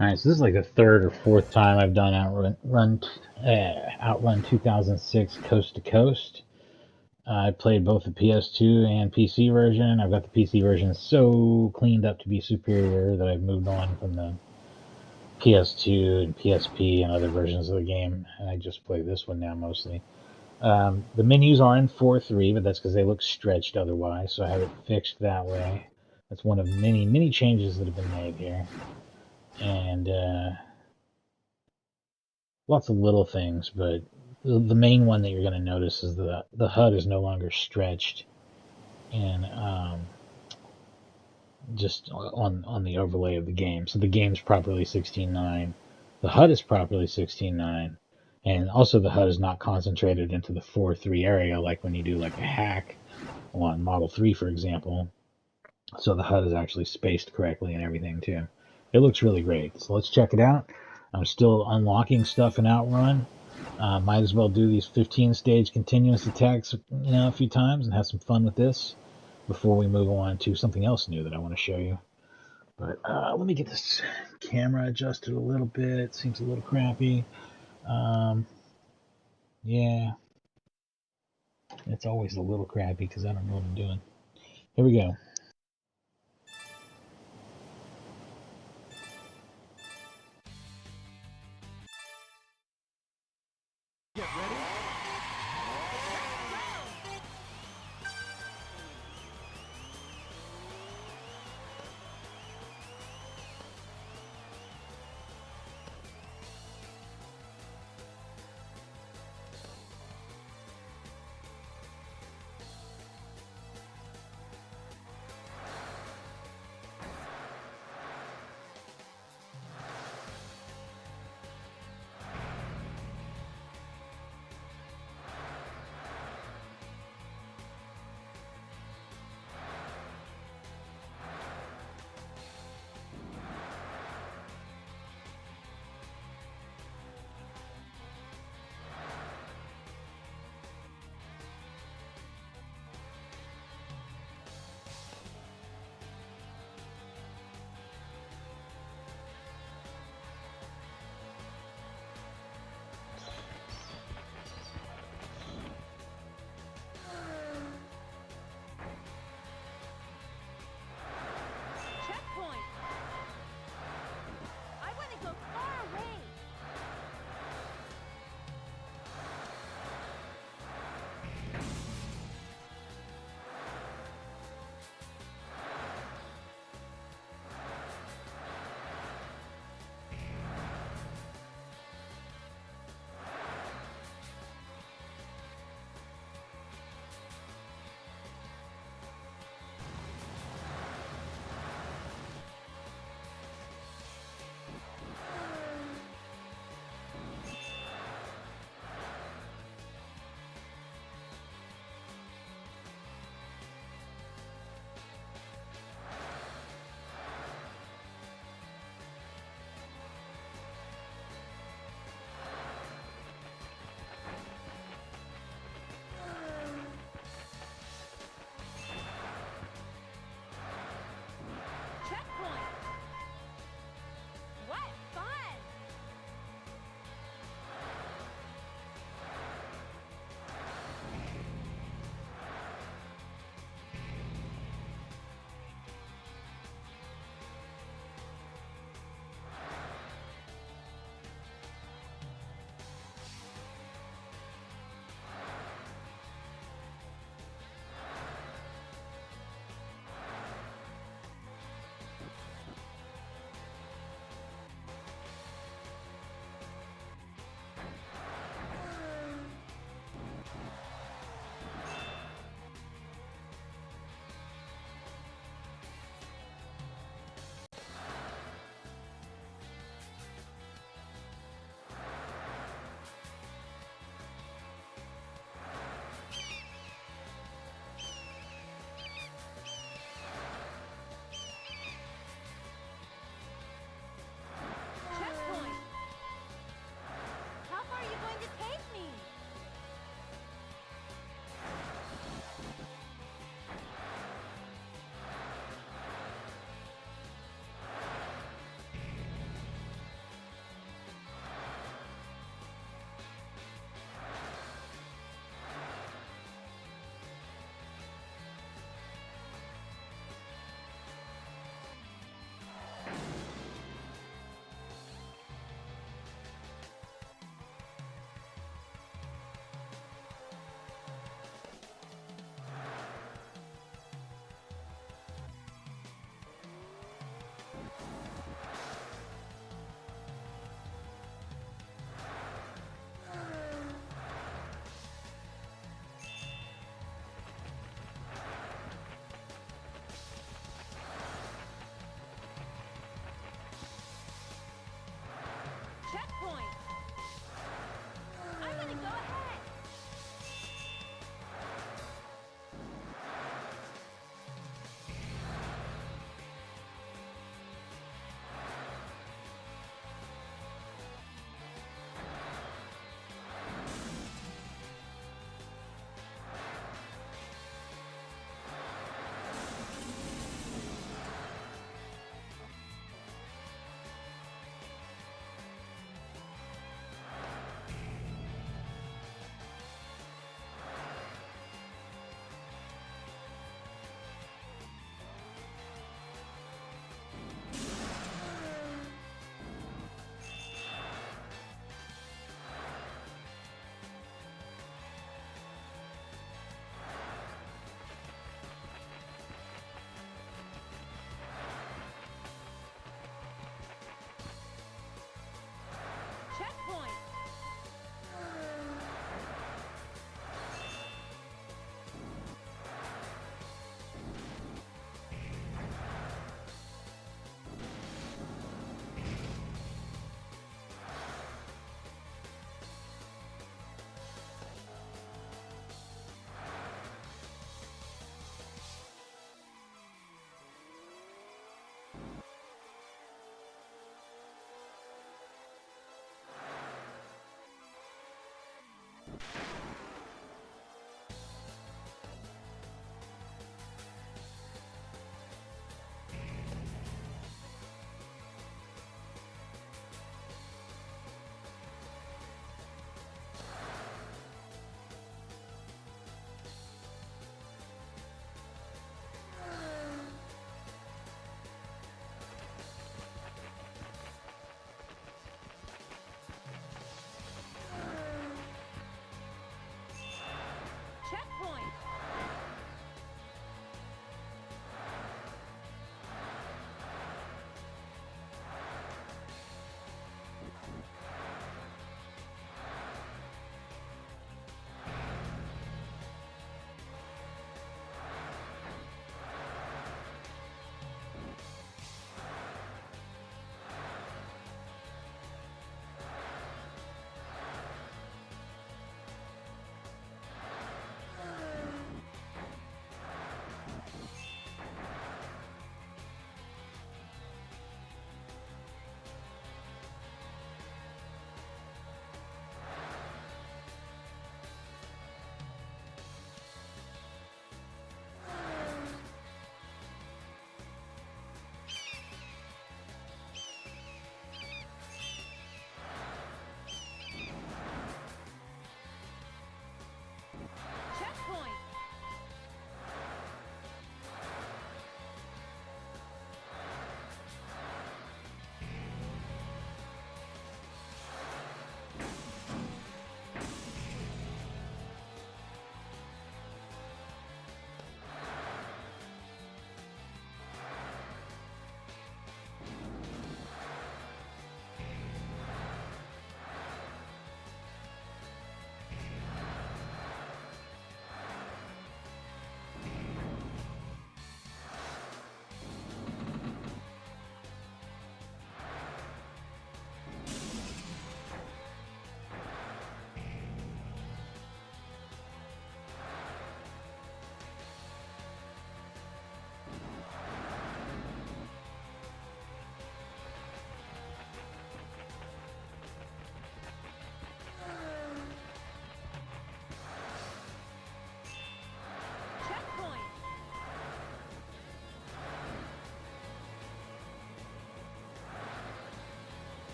Alright, so this is like the third or fourth time I've done Outrun 2006 Coast to Coast. I played both the PS2 and PC version. I've got the PC version so cleaned up to be superior that I've moved on from the PS2 and PSP and other versions of the game, and I just play this one now mostly. The menus are in 4.3, but that's because they look stretched otherwise, so I have it fixed that way. That's one of many, many changes that have been made here. And lots of little things, but the main one that you're going to notice is the HUD is no longer stretched, and just on the overlay of the game. So the game's properly 16:9, the HUD is properly 16:9, and also the HUD is not concentrated into the 4.3 area like when you do like a hack on Model 3, for example. So the HUD is actually spaced correctly and everything too. It looks really great. So let's check it out. I'm still unlocking stuff in Outrun. Might as well do these 15 stage continuous attacks, a few times and have some fun with this before we move on to something else new that I want to show you. But let me get this camera adjusted a little bit. It seems a little crappy. Yeah, it's always a little crappy because I don't know what I'm doing. Here we go. Get ready.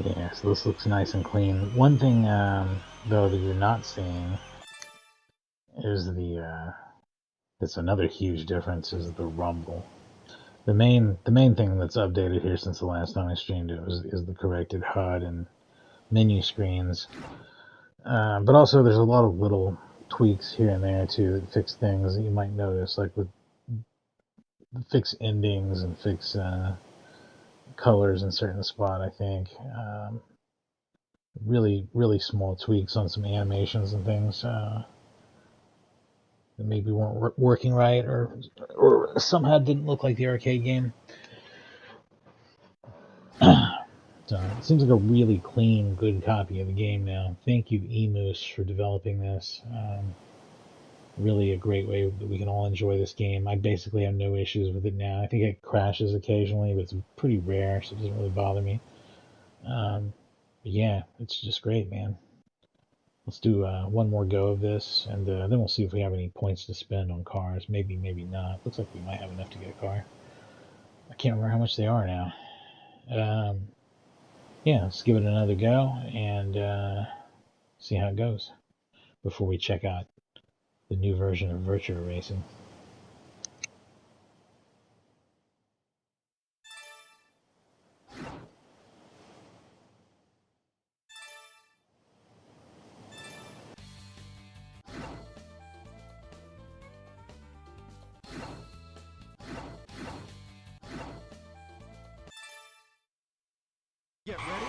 Yeah, so this looks nice and clean. One thing, though, that you're not seeing is it's another huge difference is the rumble. The main thing that's updated here since the last time I streamed it is the corrected HUD and menu screens. But also there's a lot of little tweaks here and there too that fix things that you might notice, like with fix endings and fix colors in certain spot. I think really small tweaks on some animations and things that maybe weren't working right, or somehow didn't look like the arcade game. So it seems like a really clean, good copy of the game now. Thank you, eMoose, for developing this. Really a great way that we can all enjoy this game. I basically have no issues with it now. I think it crashes occasionally, but it's pretty rare, so it doesn't really bother me. But yeah, it's just great, man. Let's do one more go of this, and then we'll see if we have any points to spend on cars. Maybe, maybe not. Looks like we might have enough to get a car. I can't remember how much they are now. Yeah, let's give it another go and see how it goes before we check out the new version of Virtua Racing. Get ready.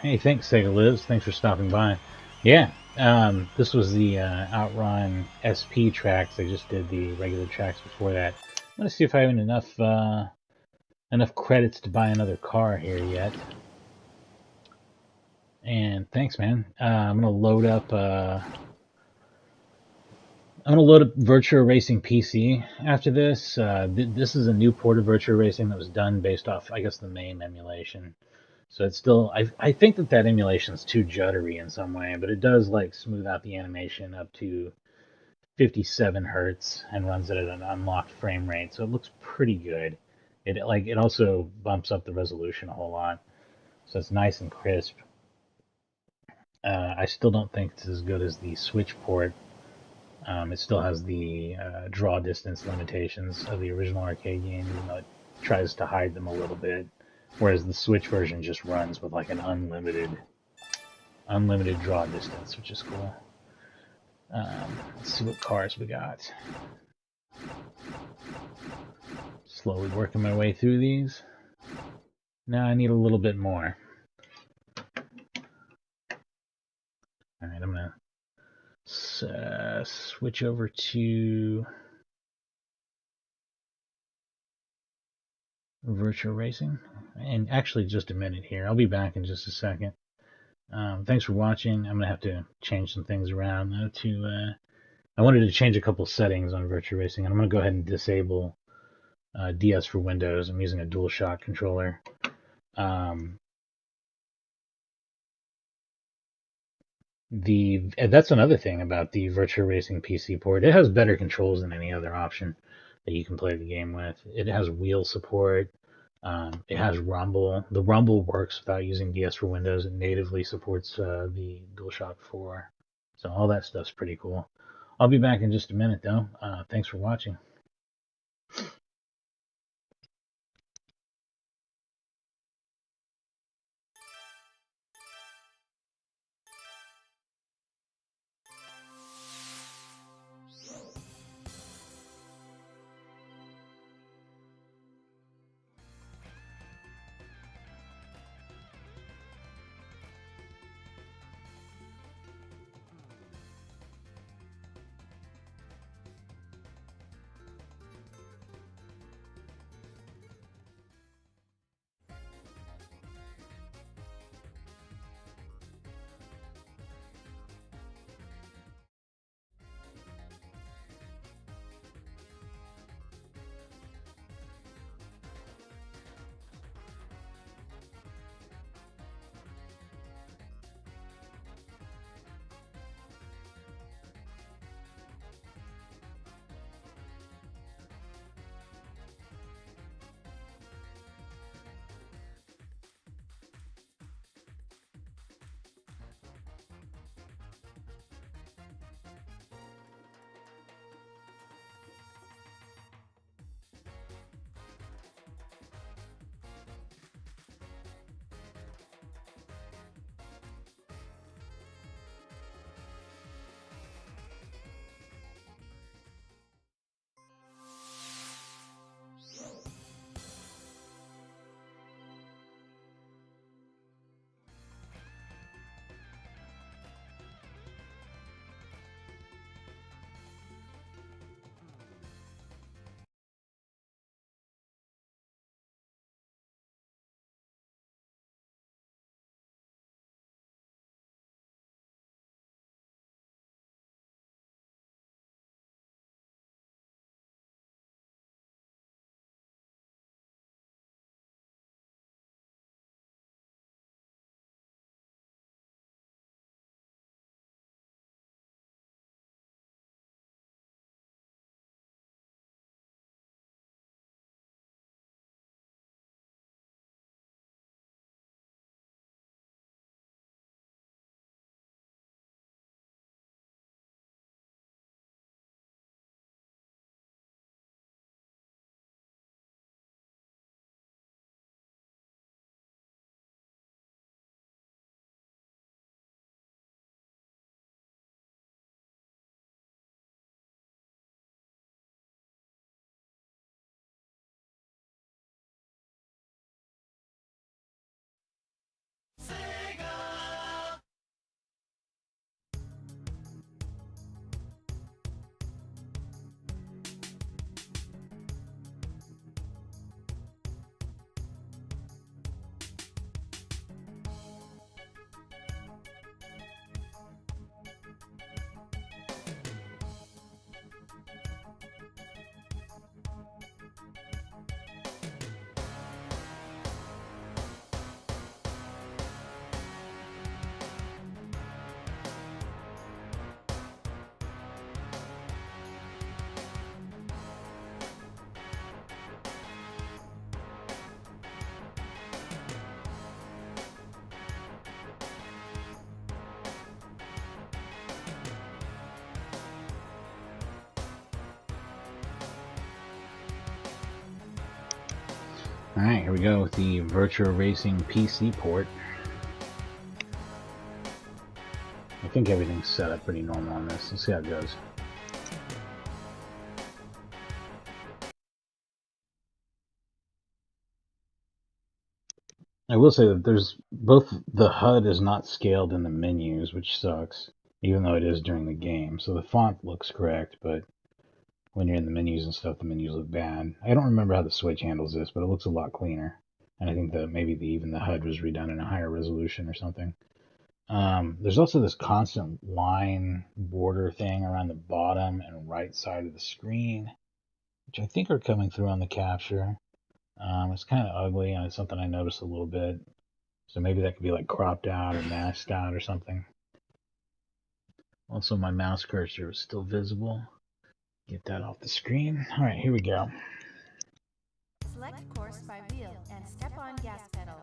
Hey, thanks, Sega Liz. Thanks for stopping by. Yeah, this was the Outrun SP tracks. I just did the regular tracks before that. I'm gonna see if I have enough credits to buy another car here yet. And thanks, man. I'm gonna load up. I'm gonna load up Virtua Racing PC after this. This is a new port of Virtua Racing that was done based off, I guess, the MAME emulation. So it's still, I think that emulation is too juddery in some way, but it does like smooth out the animation up to 57 hertz and runs it at an unlocked frame rate. So it looks pretty good. It also bumps up the resolution a whole lot, so it's nice and crisp. I still don't think it's as good as the Switch port. It still has the draw distance limitations of the original arcade game, even though it tries to hide them a little bit. Whereas the Switch version just runs with like an unlimited draw distance, which is cool. Let's see what cars we got. Slowly working my way through these. Now I need a little bit more. Alright, I'm gonna switch over to Virtua Racing. And actually, just a minute here. I'll be back in just a second. Thanks for watching. I'm gonna have to change some things around though. I wanted to change a couple settings on Virtua Racing, and I'm gonna go ahead and disable DS for Windows. I'm using a DualShock controller. That's another thing about the Virtua Racing PC port. It has better controls than any other option that you can play the game with. It has wheel support. It has Rumble. The Rumble works without using DS for Windows. It natively supports the DualShock 4. So all that stuff's pretty cool. I'll be back in just a minute, though. Thanks for watching. Alright, here we go with the Virtua Racing PC port. I think everything's set up pretty normal on this. Let's see how it goes. I will say that there's both the HUD is not scaled in the menus, which sucks, even though it is during the game. So the font looks correct, but when you're in the menus and stuff, the menus look bad. I don't remember how the Switch handles this, but it looks a lot cleaner. And I think that maybe even the HUD was redone in a higher resolution or something. There's also this constant line border thing around the bottom and right side of the screen, which I think are coming through on the capture. It's kind of ugly, and it's something I noticed a little bit. So maybe that could be like cropped out or masked out or something. Also, my mouse cursor is still visible. Get that off the screen. All right, here we go. Select course by wheel and step on gas pedal.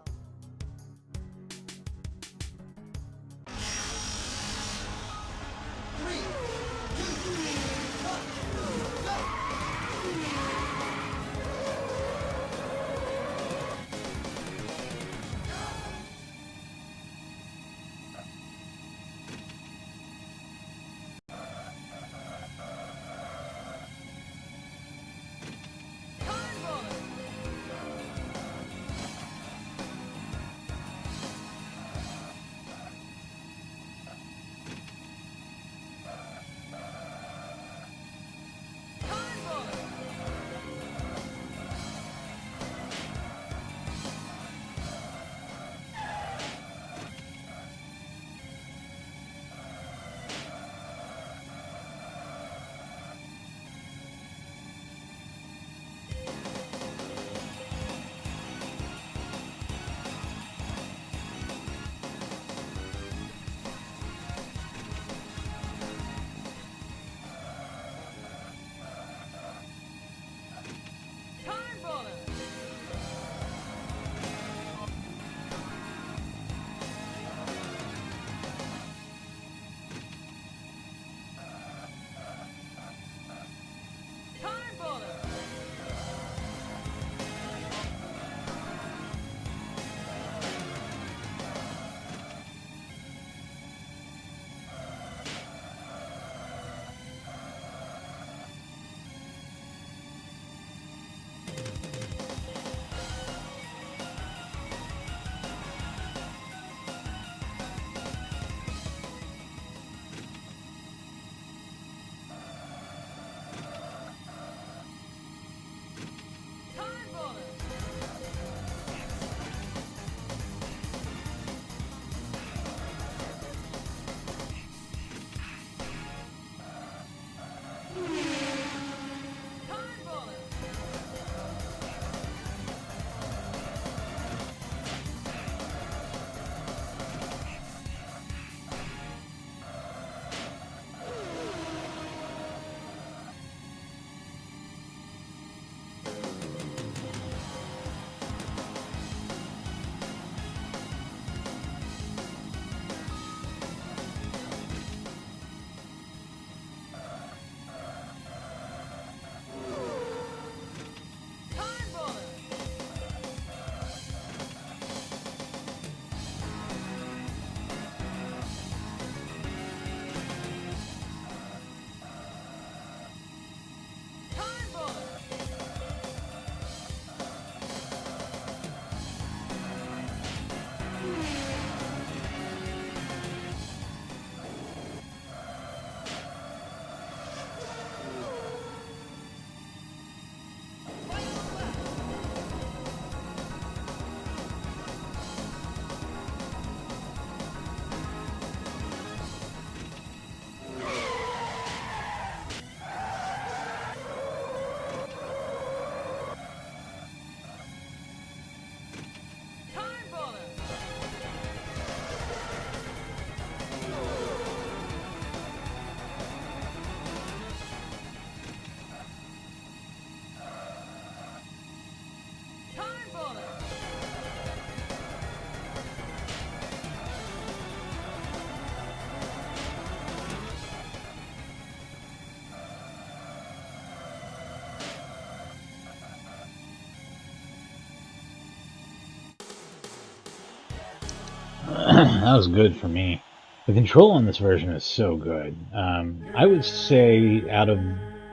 That was good for me. The control on this version is so good. I would say out of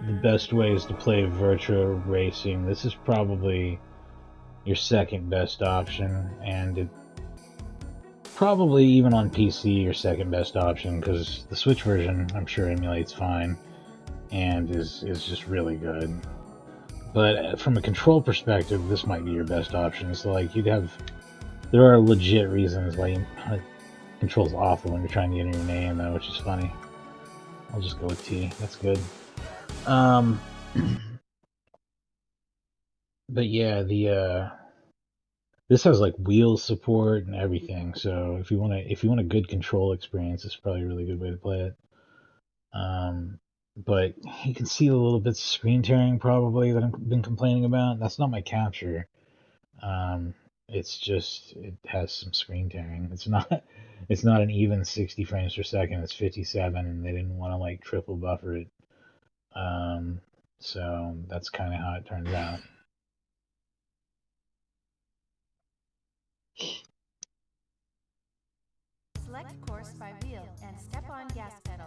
the best ways to play Virtua Racing, this is probably your second best option, and it probably even on PC your second best option, because the Switch version I'm sure emulates fine and is just really good. But from a control perspective, this might be your best option. So like there are legit reasons why control's awful when you're trying to enter your name, though, which is funny. I'll just go with T. That's good. But yeah, this has like wheel support and everything. So if you want a good control experience, it's probably a really good way to play it. But you can see a little bits of screen tearing probably that I've been complaining about. That's not my capture. It's just it has some screen tearing. It's not an even 60 frames per second. It's 57, and they didn't want to like triple buffer it. So that's kind of how it turns out. Select course by wheel and step on gas pedal.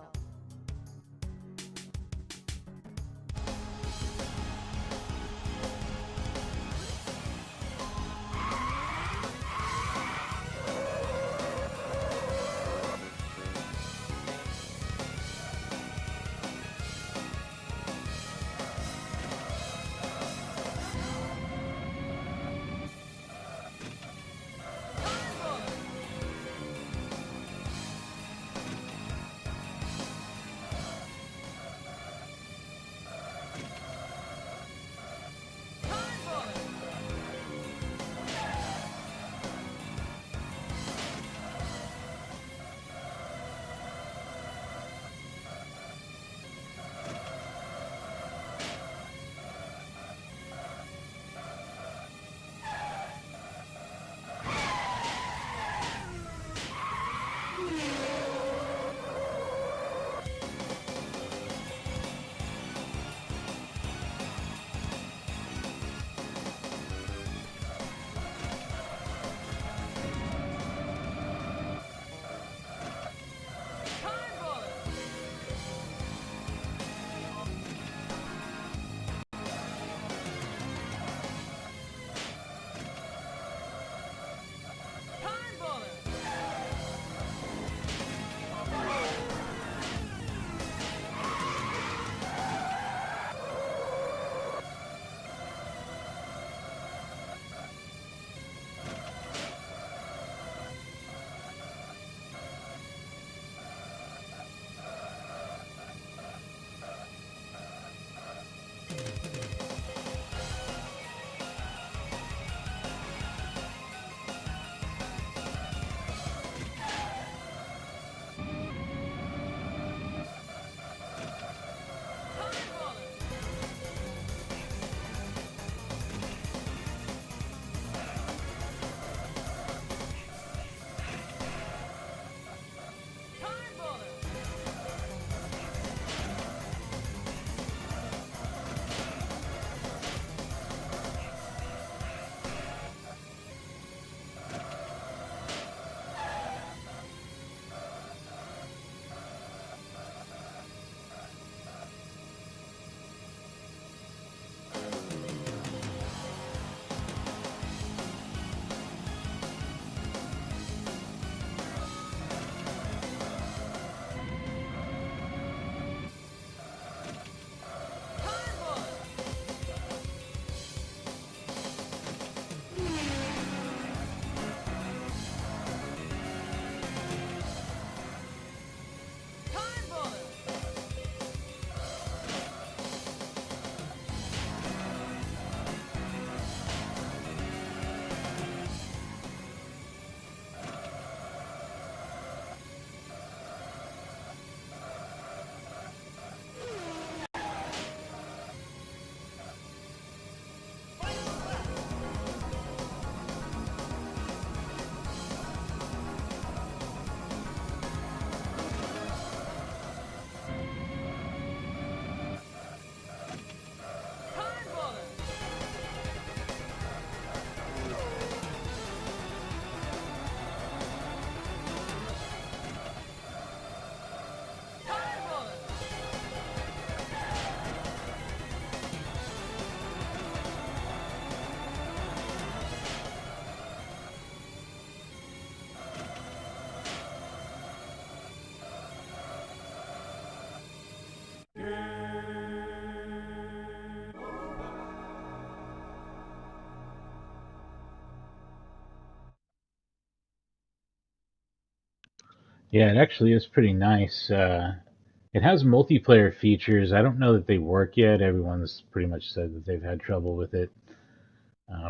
Yeah, it actually is pretty nice. It has multiplayer features. I don't know that they work yet. Everyone's pretty much said that they've had trouble with it.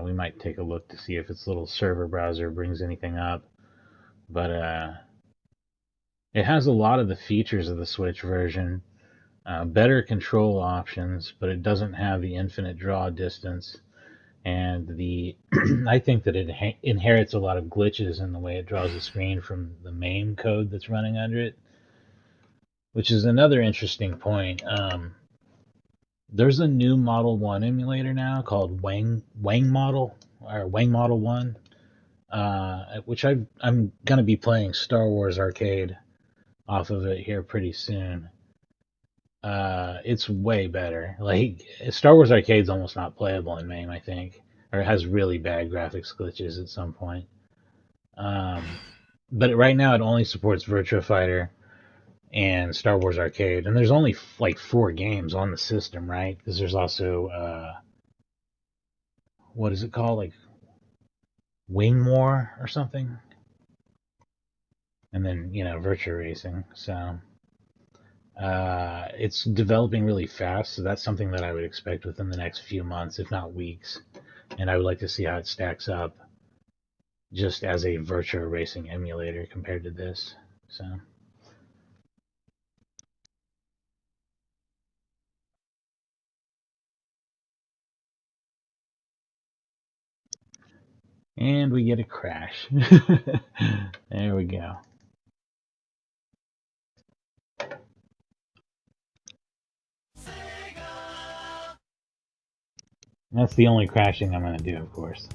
We might take a look to see if its little server browser brings anything up. But it has a lot of the features of the Switch version. Better control options, but it doesn't have the infinite draw distance. And the I think that it inherits a lot of glitches in the way it draws the screen from the MAME code that's running under it, which is another interesting point. There's a new Model 1 emulator now called Wang Model or Wang Model 1, which I'm going to be playing Star Wars Arcade off of it here pretty soon. It's way better. Like Star Wars Arcade's almost not playable in MAME, I think, or it has really bad graphics glitches at some point. But right now it only supports Virtua Fighter and Star Wars Arcade, and there's only like 4 games on the system, right? Because there's also what is it called, like Wing War or something, and then Virtua Racing. So it's developing really fast, so that's something that I would expect within the next few months, if not weeks. And I would like to see how it stacks up just as a Virtua Racing emulator compared to this. So. And we get a crash. There we go. That's the only crashing I'm going to do, of course.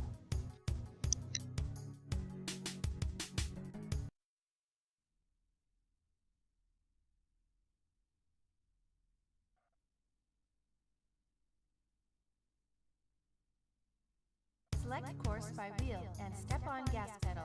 Select course by wheel and step on gas pedal.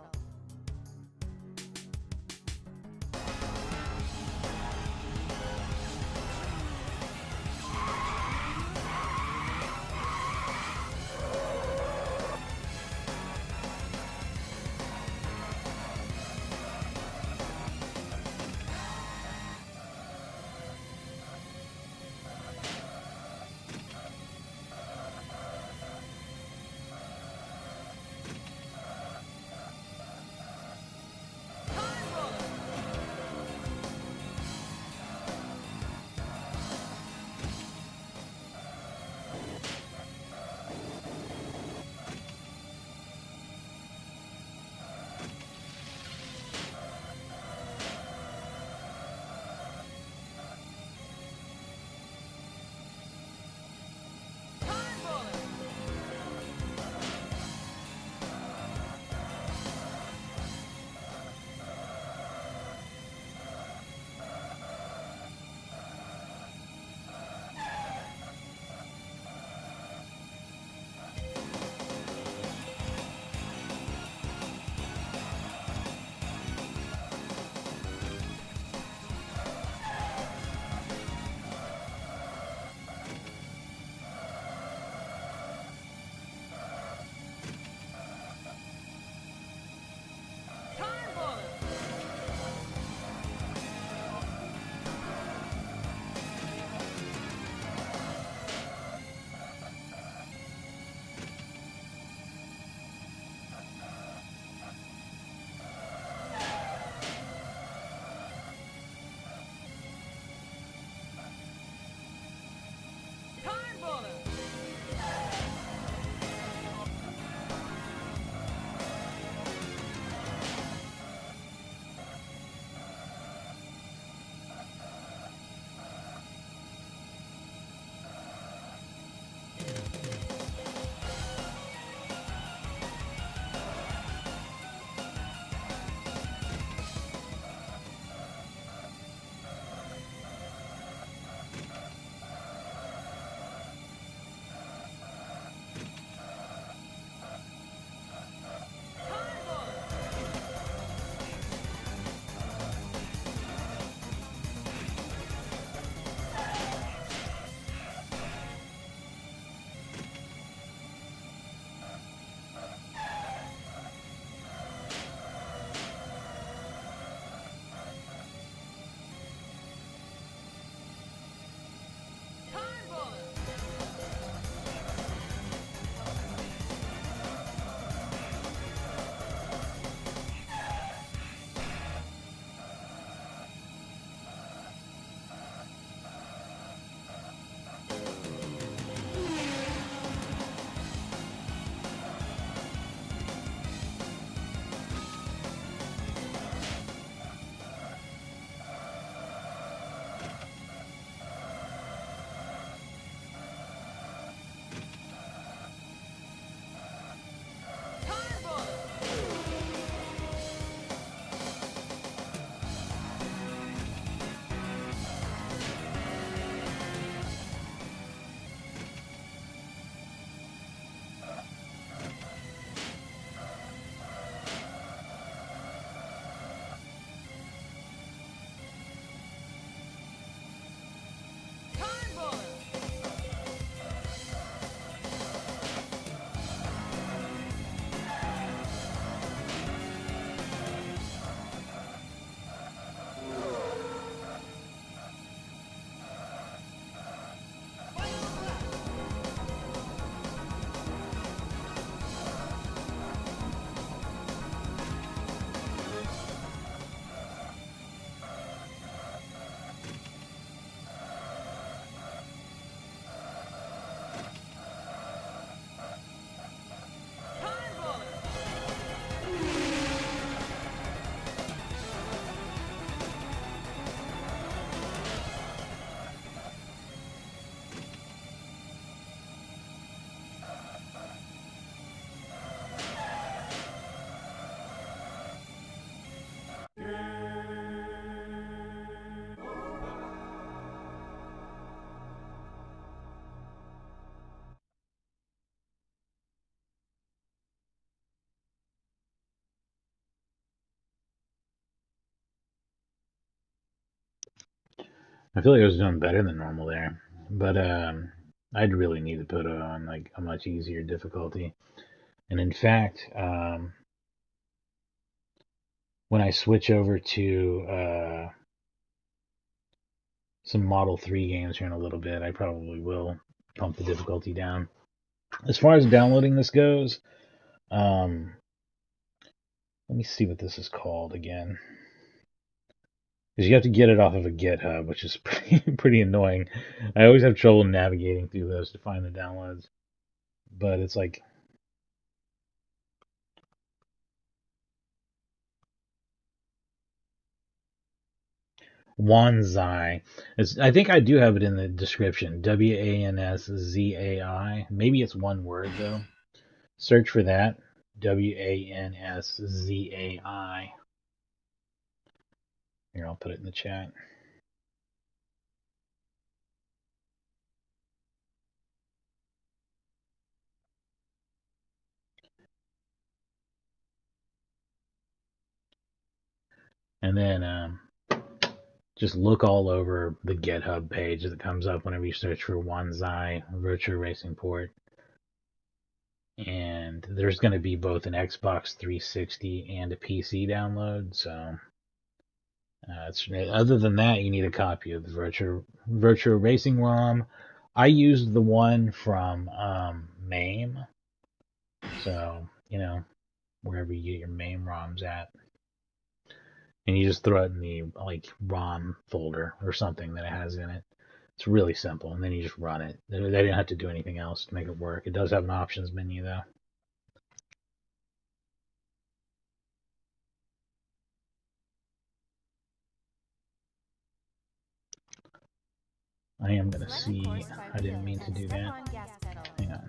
I feel like I was doing better than normal there, but I'd really need to put it on like a much easier difficulty. And in fact, when I switch over to some Model 3 games here in a little bit, I probably will pump the difficulty down. As far as downloading this goes, let me see what this is called again. Because you have to get it off of a GitHub, which is pretty annoying. I always have trouble navigating through those to find the downloads. But it's like WansZai. I think I do have it in the description. WANSZAI. Maybe it's one word though. Search for that. WANSZAI. Here, I'll put it in the chat. And then just look all over the GitHub page that comes up whenever you search for WansZai Virtua Racing Port. And there's going to be both an Xbox 360 and a PC download. So other than that, you need a copy of the Virtua Racing ROM. I used the one from MAME. So, wherever you get your MAME ROMs at. And you just throw it in the ROM folder or something that it has in it. It's really simple, and then you just run it. They didn't have to do anything else to make it work. It does have an options menu, though. I am going to see. I didn't mean to do that. Hang on.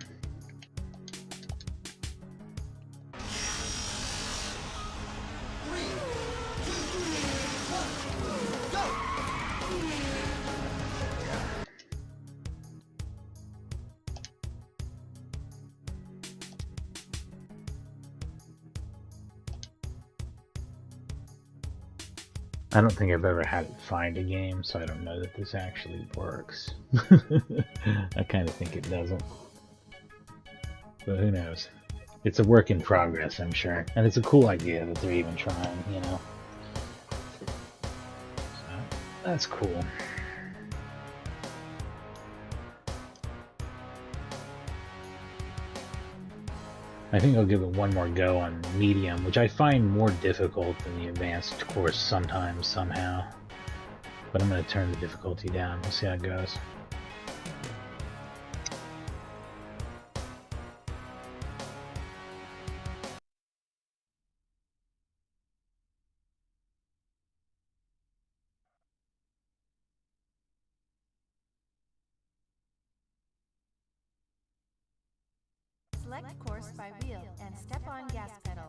I don't think I've ever had it find a game, so I don't know that this actually works. I kind of think it doesn't. But who knows? It's a work in progress, I'm sure. And it's a cool idea that they're even trying, So, that's cool. I think I'll give it one more go on medium, which I find more difficult than the advanced course sometimes, somehow. But I'm going to turn the difficulty down. We'll see how it goes. Select course by wheel and step on gas pedal.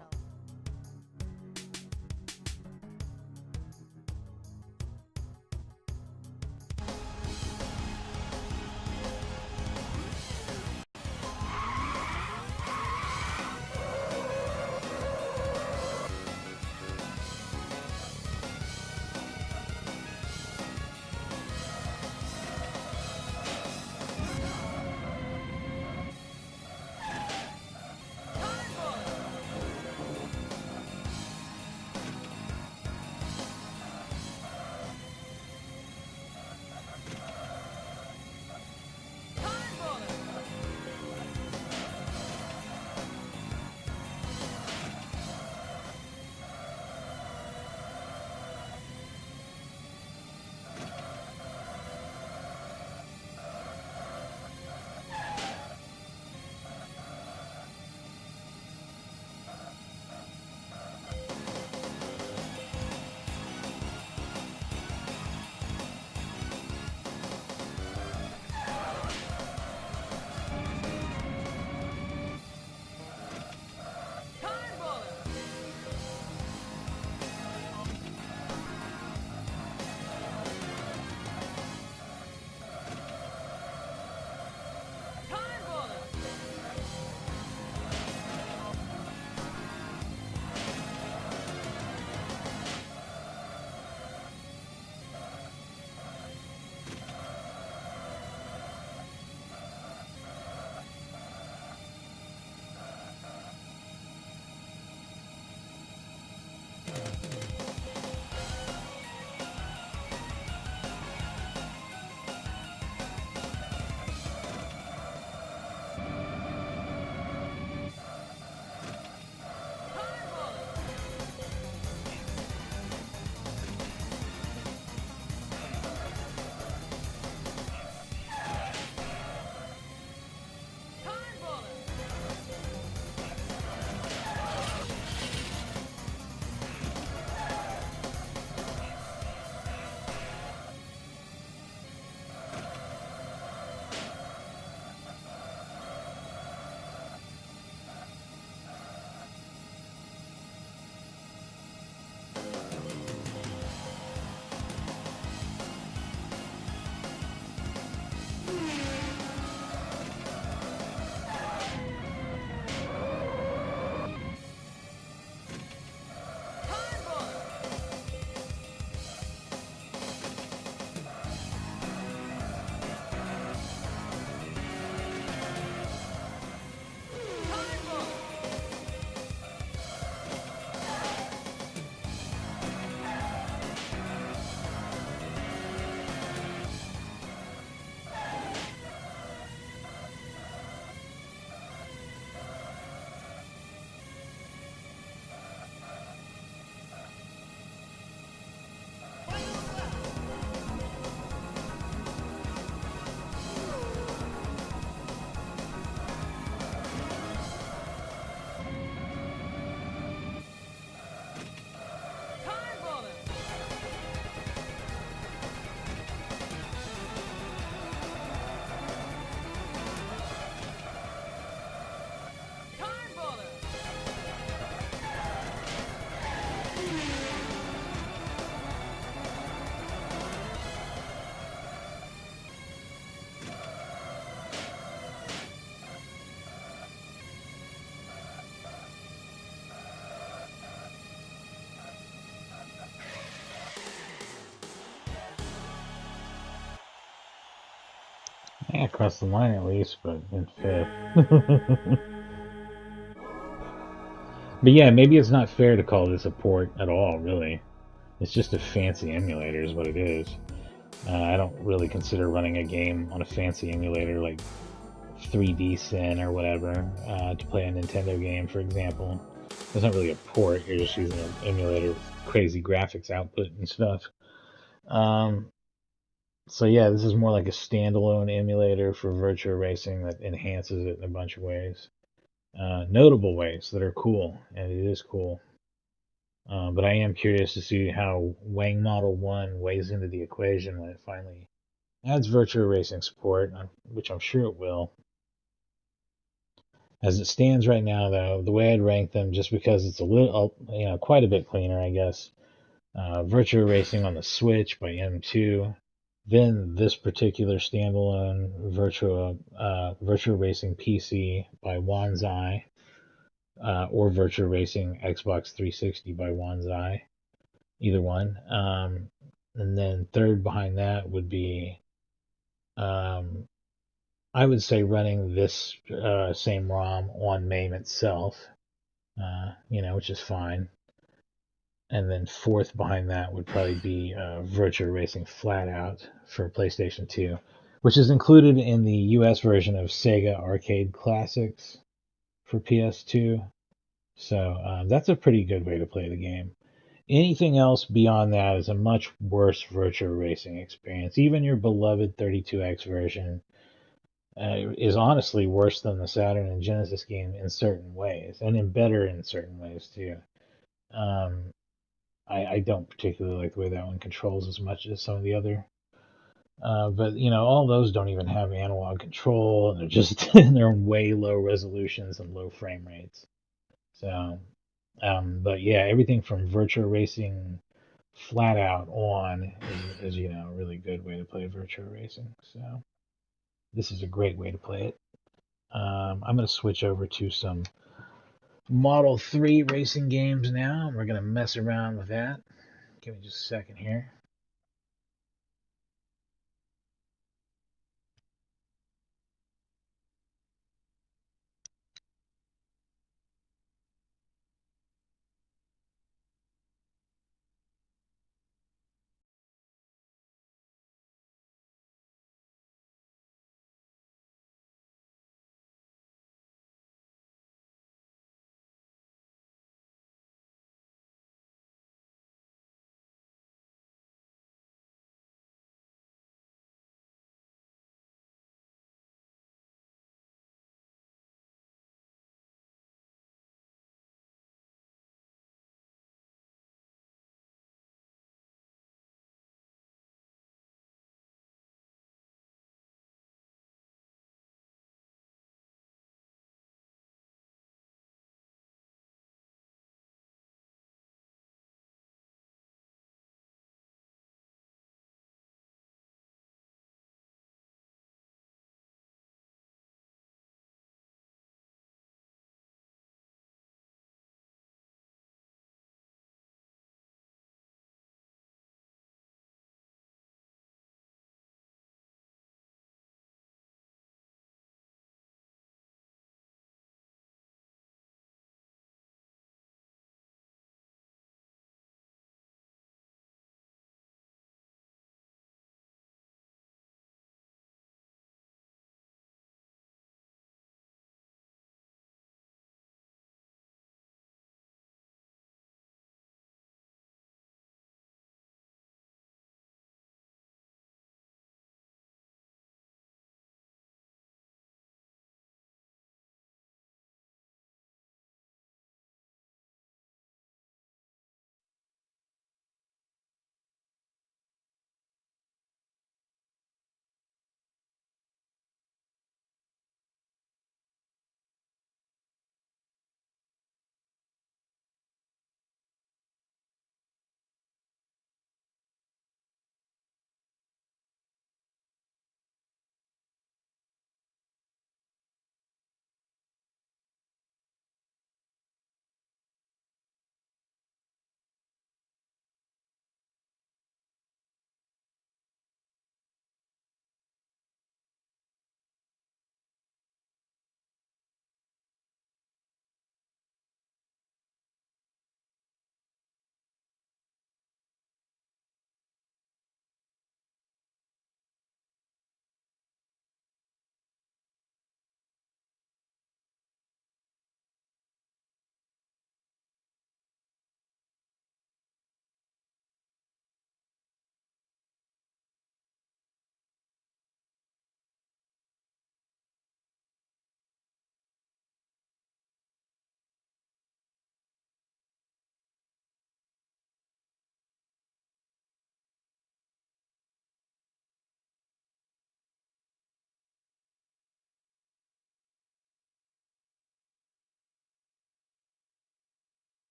I crossed the line at least, but in fifth. But yeah, maybe it's not fair to call this a port at all, really. It's just a fancy emulator, is what it is. I don't really consider running a game on a fancy emulator like 3D Sin or whatever to play a Nintendo game, for example. It's not really a port, you're just using an emulator with crazy graphics output and stuff. Um, so yeah, this is more like a standalone emulator for Virtua Racing that enhances it in a bunch of ways. Notable ways that are cool, and it is cool. But I am curious to see how Wang Model 1 weighs into the equation when it finally adds Virtua Racing support, which I'm sure it will. As it stands right now, though, the way I'd rank them, just because it's a little, quite a bit cleaner, I guess. Virtua Racing on the Switch by M2, then this particular standalone Virtua Racing PC by WansZai, or Virtua Racing Xbox 360 by WansZai, either one. And then third behind that would be, um, I would say, running this same ROM on MAME itself, which is fine. And then fourth behind that would probably be Virtua Racing Flat Out for PlayStation 2, which is included in the US version of Sega Arcade Classics for PS2. So that's a pretty good way to play the game. Anything else beyond that is a much worse Virtua Racing experience. Even your beloved 32X version is honestly worse than the Saturn and Genesis game in certain ways, and in better in certain ways too. Um, I don't particularly like the way that one controls as much as some of the other. But all those don't even have analog control, and they're just they're way low resolutions and low frame rates. So, but yeah, everything from Virtua Racing Flat Out on is a really good way to play Virtua Racing. So this is a great way to play it. I'm going to switch over to some Model 3 racing games now, and we're going to mess around with that. Give me just a second here.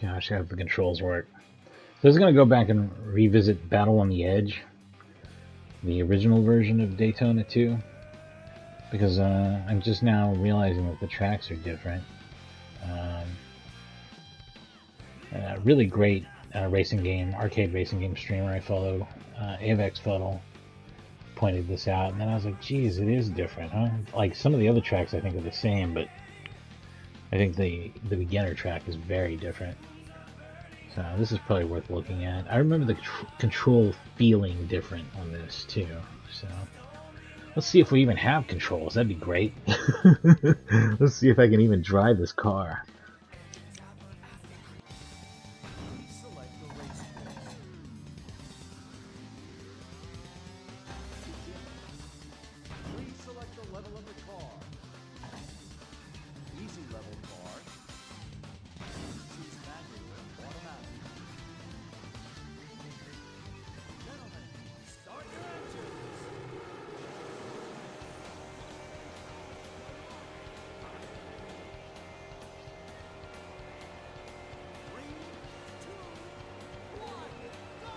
Gosh, I hope the controls work. So I was going to go back and revisit Battle on the Edge, the original version of Daytona 2, because I'm just now realizing that the tracks are different. Really great racing game, arcade racing game streamer I follow, AVX Fuddle, pointed this out, and then I was like, geez, it is different, huh? Like, some of the other tracks I think are the same, but I think the beginner track is very different. So this is probably worth looking at. I remember the control feeling different on this too. So let's see if we even have controls. That'd be great. Let's see if I can even drive this car. Select the race course. Please select the level of the car. Easy level car. Choose manual and automatic. Gentlemen, start your engines. 3, 2, 1, go!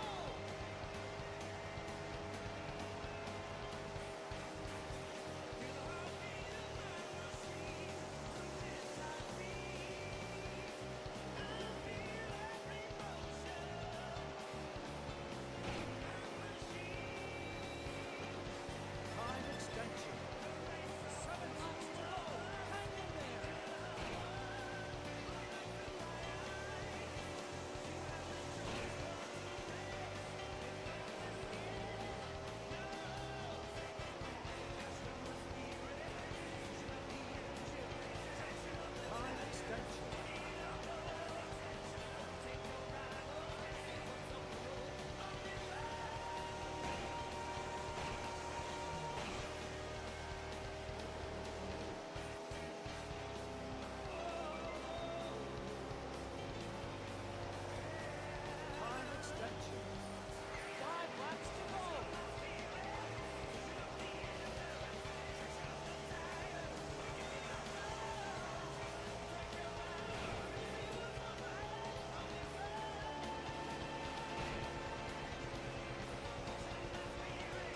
Time extension. 7 laps to go. Hang in there. Time extension. Time extension. 5 laps to go.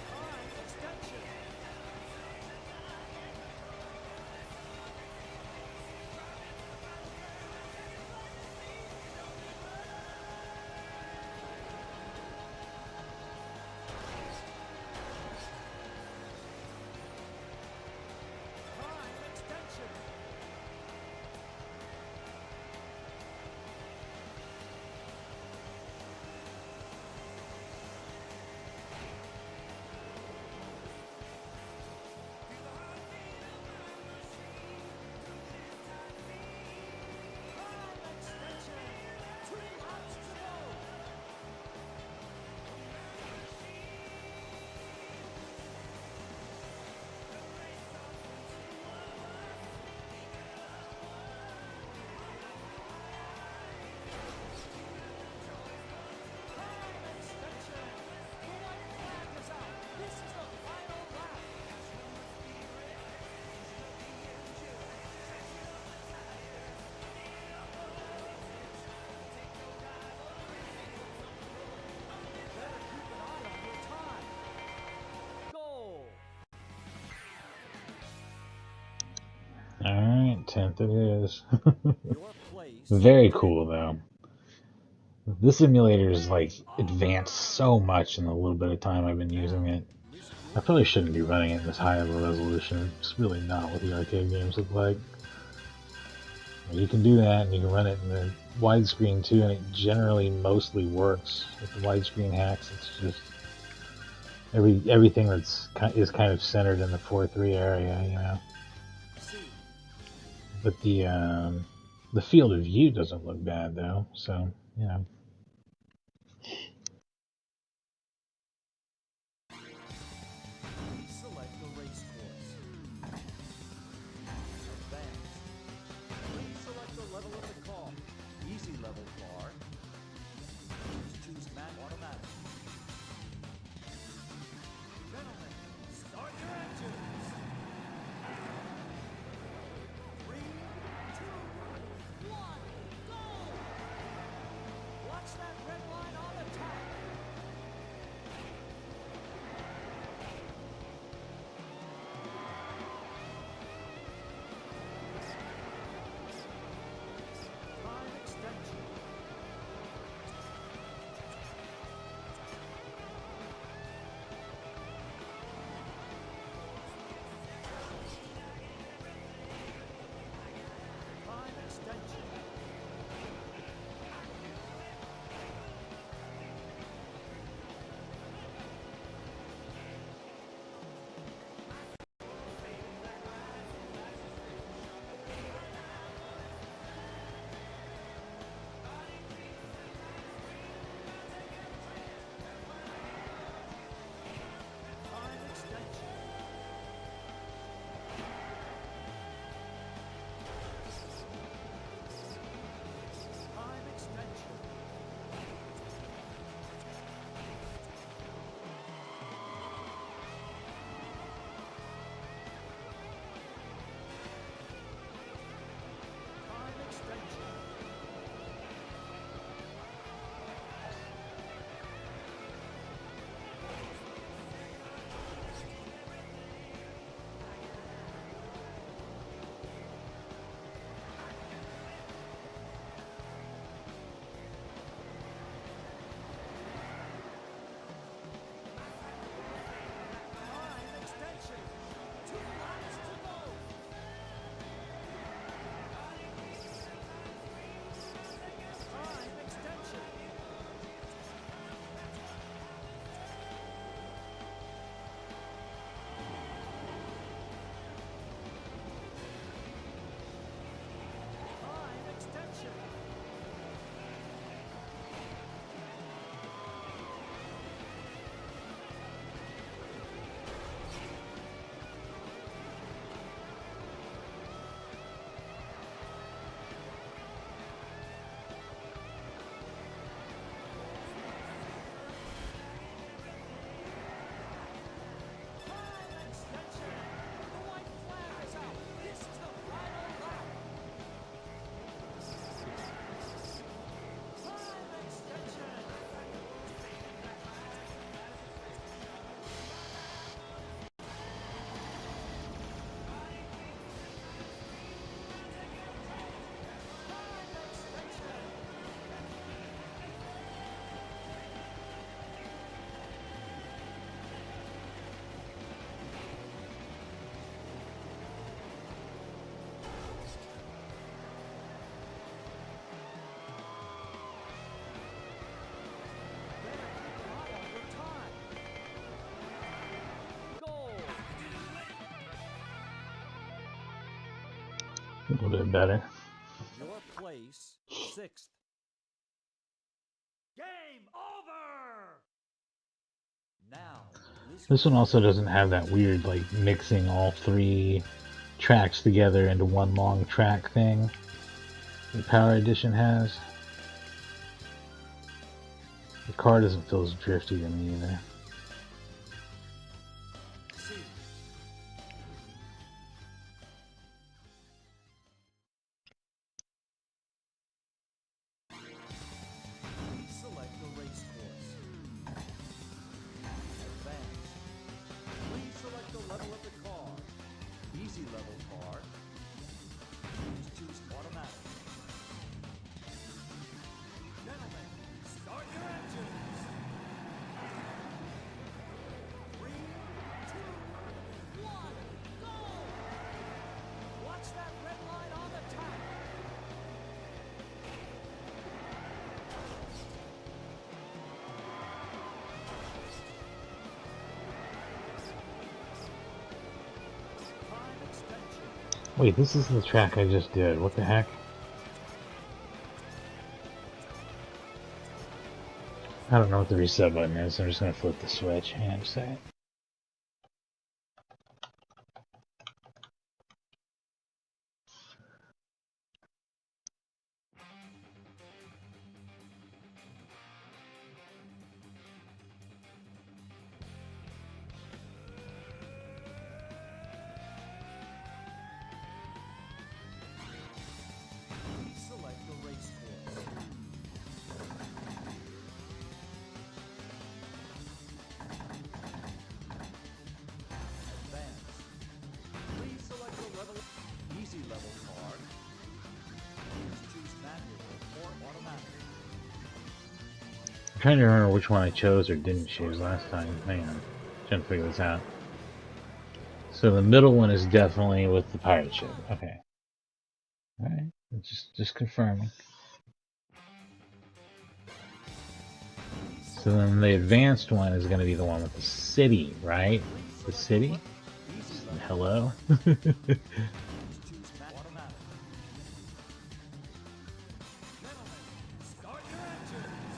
Time extension. Time extension. Time extension. 3 laps to go. Time extension. The white flag is out. This is the final lap. Better keep an eye on your time. Goal. Alright, 10th it is. Your place. Very cool though. This emulator is like advanced so much in the little bit of time I've been using it. I probably shouldn't be running it in this high of a resolution. It's really not what the arcade games look like. You can do that, and you can run it in the widescreen too, and it generally mostly works with the widescreen hacks. It's just everything is kind of centered in the 4:3 area, you know. But the field of view doesn't look bad though, so you know. Select the race course. Advance. Please select the level of the car. Easy level car. Choose manual automatic. Gentlemen, start your engines. 3, 2, 1, go! A little bit better. Your place, 6th. Game over! Now, This one also doesn't have that weird, like, mixing all 3 tracks together into one long track thing the Power Edition has. The car doesn't feel as drifty to me either. C. Select the race course. Advance. Please select the level of the car. Easy level car. Please choose automatic. Gentlemen, start your engines. 3, 2, 1, go! Watch that red line on the track. Time extension. Wait, this is the track I just did. What the heck? I don't know what the reset button is. I'm just going to flip the switch. Hang on a second. Select the race course. Advance. Please select the level. Easy level car. Please choose manual or automatic. I'm trying to remember which one I chose or didn't choose last time. Hang on. Trying to figure this out. So the middle one is definitely with the pirate ship. Okay. Alright. Just confirming. So then the advanced one is going to be the one with the city, right? The city? Easy level. Hello? Choose automatic. Gentlemen, start your engines.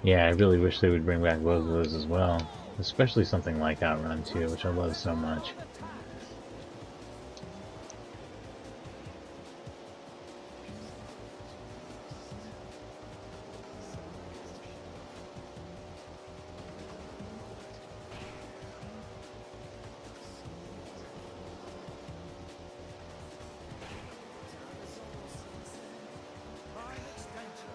3, Yeah, I really wish they would bring back both of those as well. Especially something like Outrun 2, which I love so much. on the track. Time extension.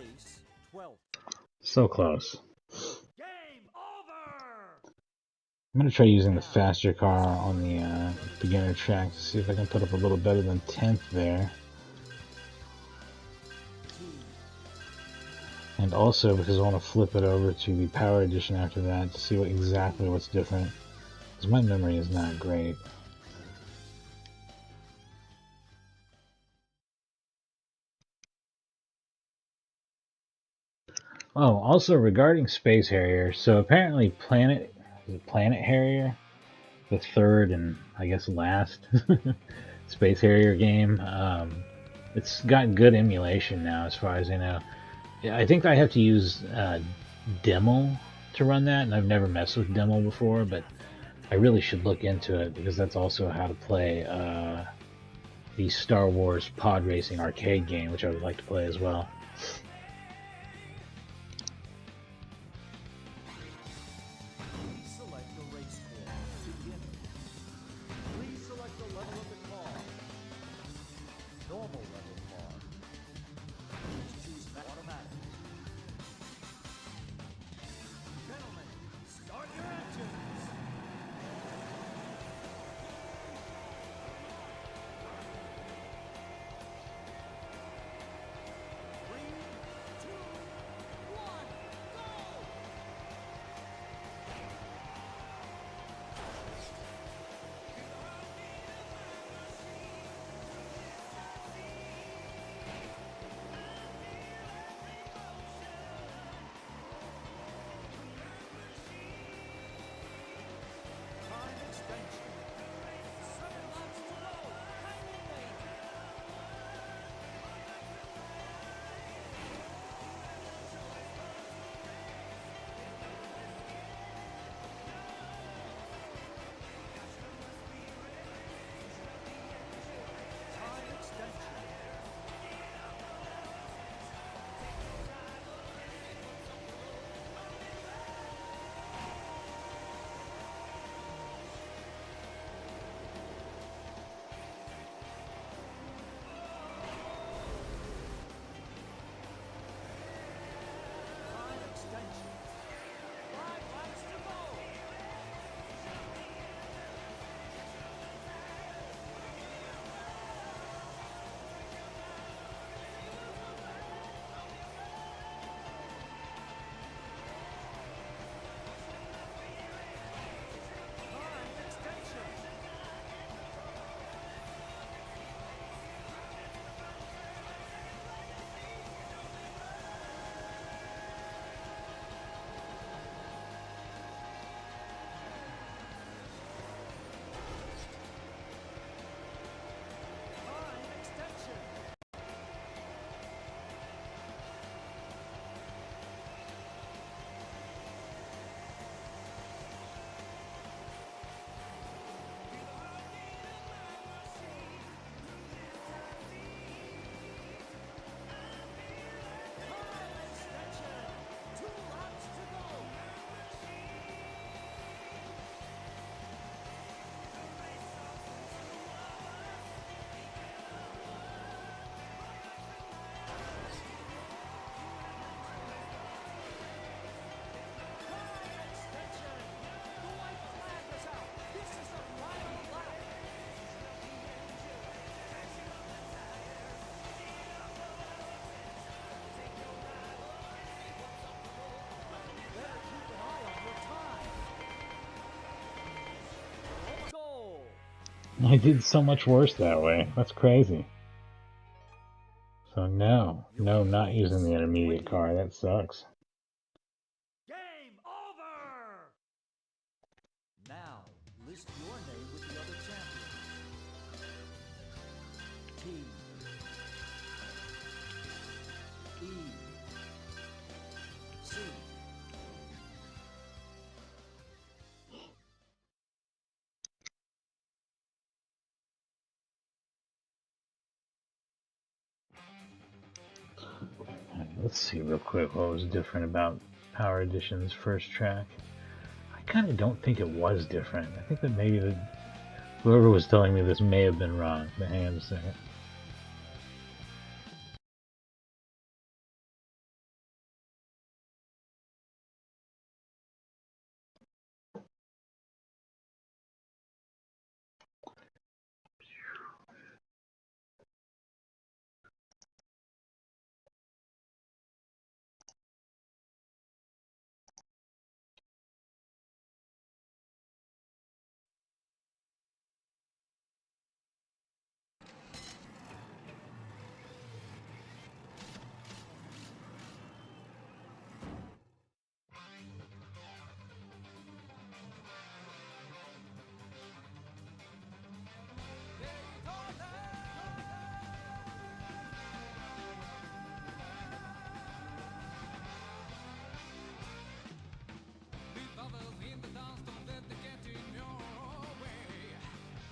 race 12th. So close. Game over! I'm going to try using the faster car on the beginner track to see if I can put up a little better than 10th there. And also because I want to flip it over to the Power Edition after that to see exactly what's different. Because my memory is not great. Oh, also regarding Space Harrier, so apparently Planet Harrier, the third and I guess last Space Harrier game, it's got good emulation now as far as I know. Yeah, I think I have to use Demo to run that, and I've never messed with Demo before, but I really should look into it because that's also how to play the Star Wars Pod Racing arcade game, which I would like to play as well. Select the race course. Begin. Please select the level of the car. Normal level car. Please choose automatic. Gentlemen, start your engines. 3, 2, 1, go! Time extension. 7 laps to go. Hang in there. Time extension. Time extension. 5 laps to go. Time extension. Time extension. Time extension. 2 laps to go. Time extension. The white flag is out. This is the final lap. Better keep an eye on your time. Goal. I did so much worse that way. That's crazy. So no, not using the intermediate car. That sucks. Game over! Now, list your name with the other champions. T. E. C. Let's see real quick what was different about Power Edition's first track. I kind of don't think it was different. I think that maybe whoever was telling me this may have been wrong. But hang on a second.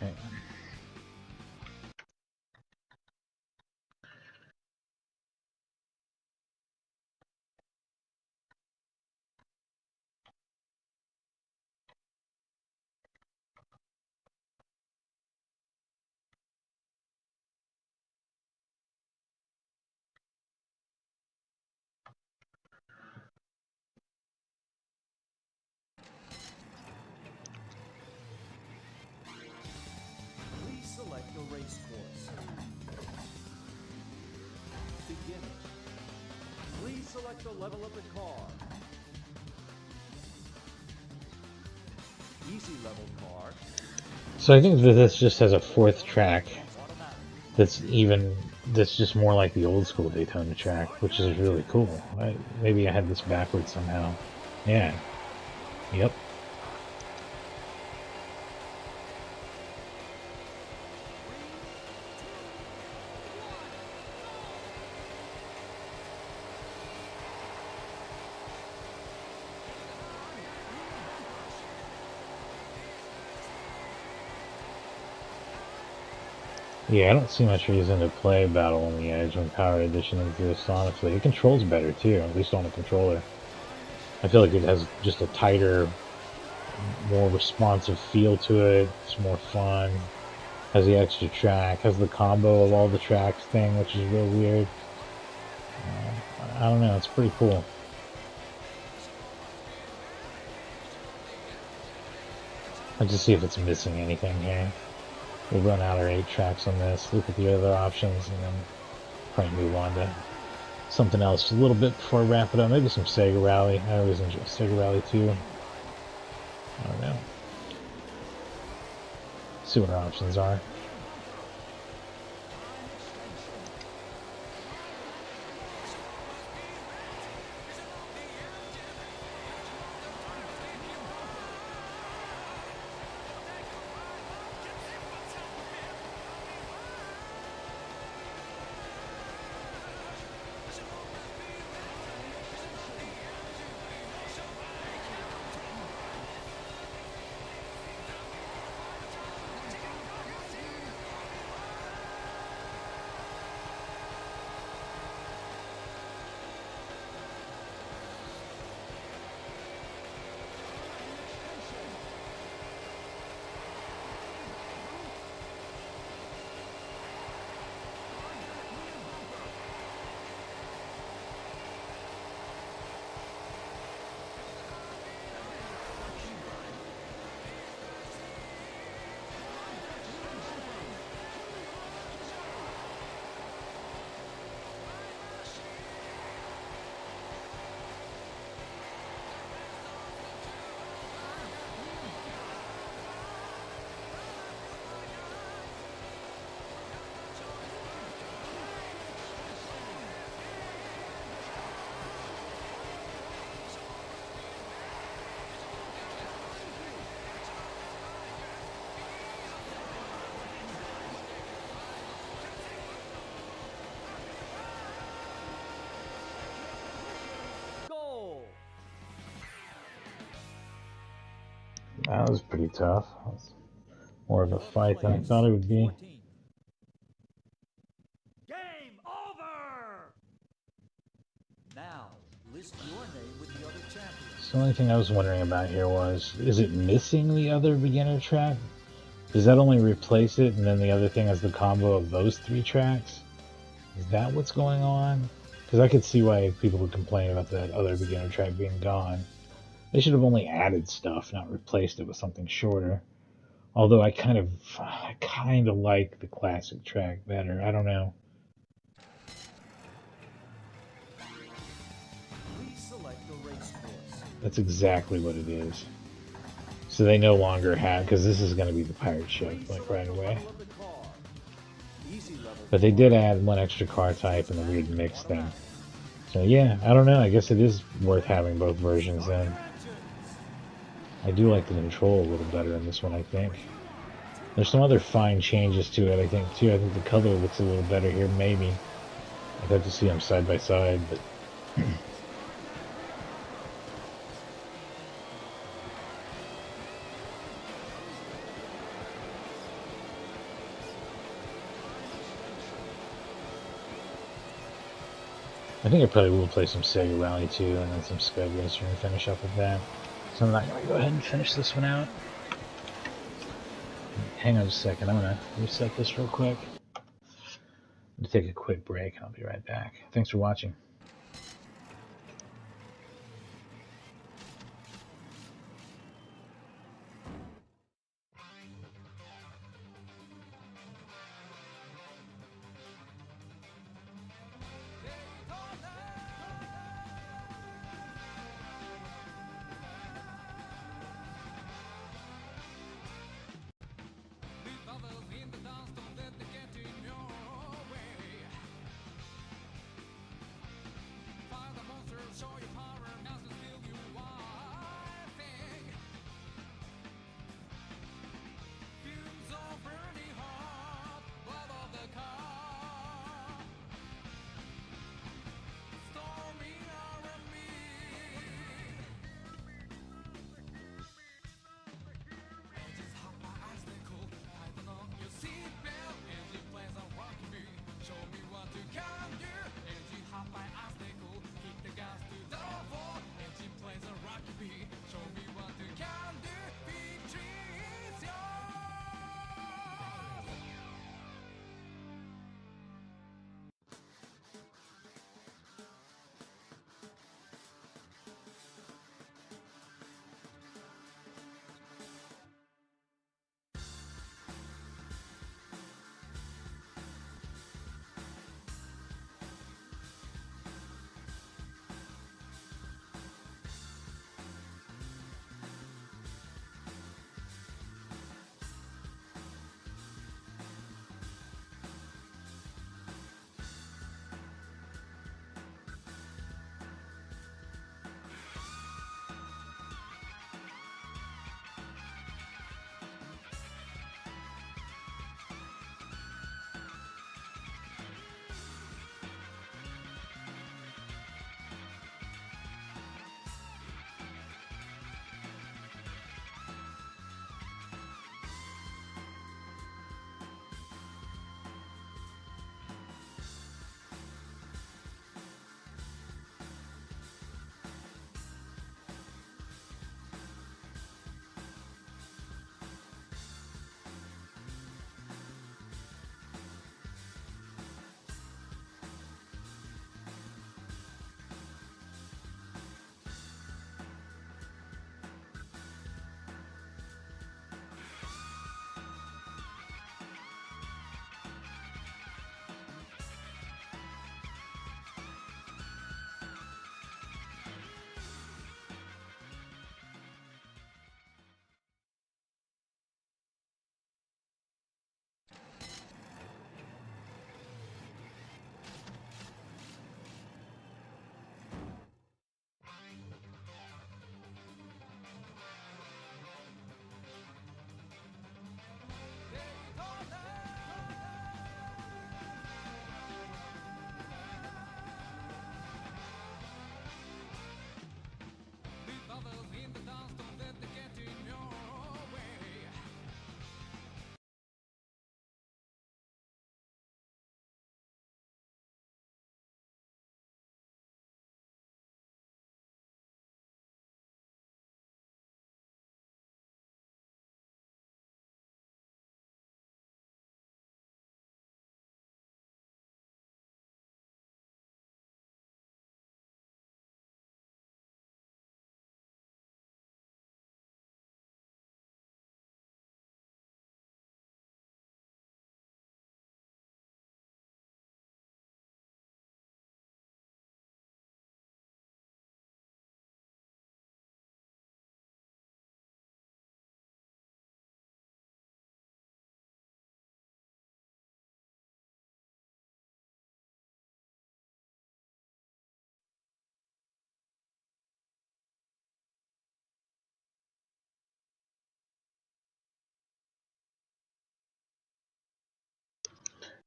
Okay. Please select a race course. Beginning. Please select the level of the car. Easy level car. So I think that this just has a fourth track Automatic. that's just more like the old school Daytona track, which is really cool. Maybe I had this backwards somehow. Yeah. Yep. Yeah, I don't see much reason to play Battle on the Edge when Power Edition exists, honestly. It controls better, too, at least on the controller. I feel like it has just a tighter, more responsive feel to it. It's more fun. Has the extra track. Has the combo of all the tracks thing, which is real weird. I don't know, it's pretty cool. Let's just see if it's missing anything here. We'll run out our 8 tracks on this, look at the other options, and then probably move on to something else a little bit before I wrap it up. Maybe some Sega Rally. I always enjoy Sega Rally too. I don't know. See what our options are. Goal. That was pretty tough. That was more of a fight than I thought it would be. 14. Game over. Now, list your name with the other champions. So the only thing I was wondering about here was, is it missing the other beginner track? Does that only replace it, and then the other thing has the combo of those 3 tracks? Is that what's going on? Because I could see why people would complain about that other beginner track being gone. They should have only added stuff, not replaced it with something shorter. Although I kind of like the classic track better. I don't know. Please select the race course. That's exactly what it is. So they no longer have, because this is going to be the pirate ship, Please like select right the away. level of the car. Easy level But they car. did add 1 extra car type and a weird mix thing. So yeah, I don't know. I guess it is worth having both versions then. I do like the control a little better in this one, I think. There's some other fine changes to it, I think, too. I think the color looks a little better here, maybe. I'd have to see them side by side, but... think I probably will play some Sega Rally 2 and then some Scud Racer and finish up with that. So I'm not going to go ahead and finish this one out. Hang on just a second. I'm going to reset this real quick. I'm going to take a quick break and I'll be right back. Thanks for watching.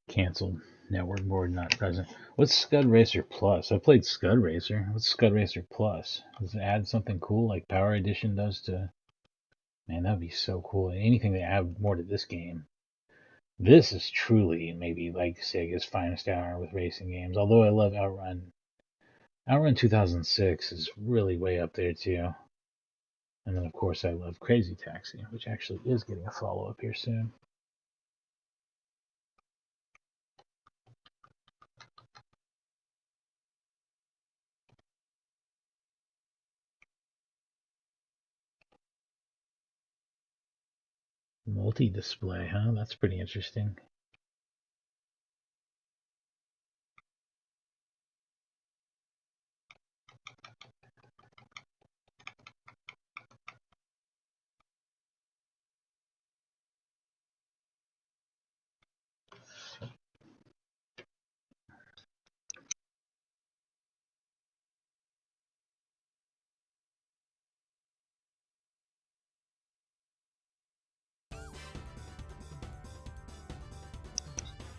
Canceled. Network board not present. What's Scud Racer Plus? I played Scud Racer. What's Scud Racer Plus? Does it add something cool like Power Edition does to... Man, that'd be so cool. Anything to add more to this game. This is truly maybe like Sega's finest hour with racing games. Although I love Outrun Outrun 2006 is really way up there too. And then of course I love Crazy Taxi, which actually is getting a follow-up here soon. Multi-display, huh? That's pretty interesting.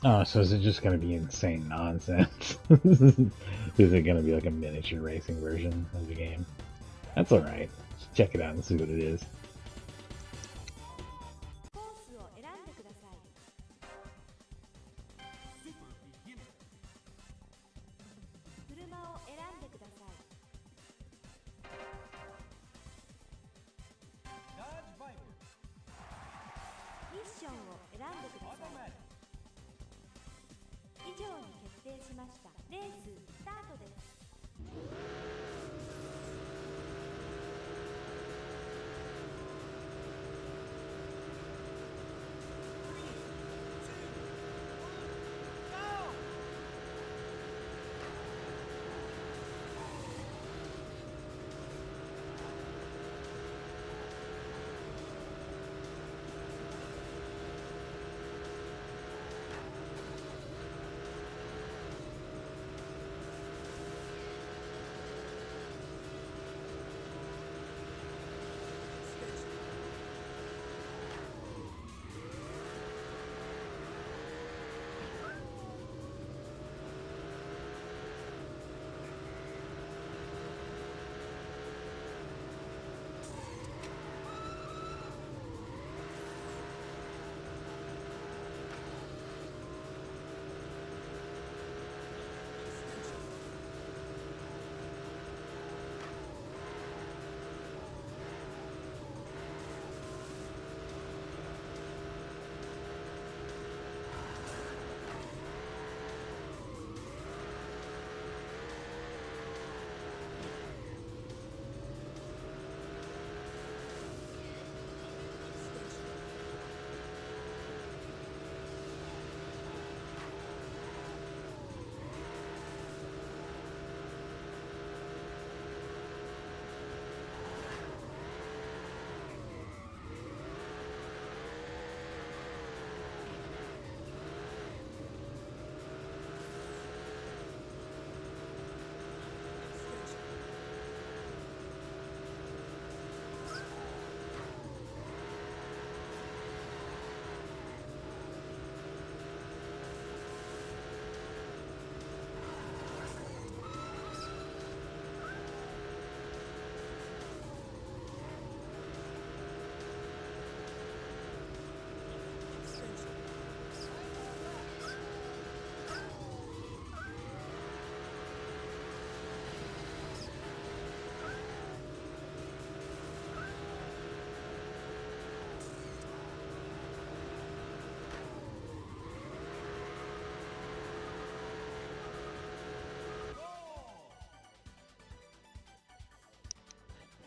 Oh, so is it just going to be insane nonsense? Is it going to be like a miniature racing version of the game? That's alright. Check it out and see what it is. コースを選んでください。車を選んでください。ミッションを選んでください。以上に決定しました。レーススタートです。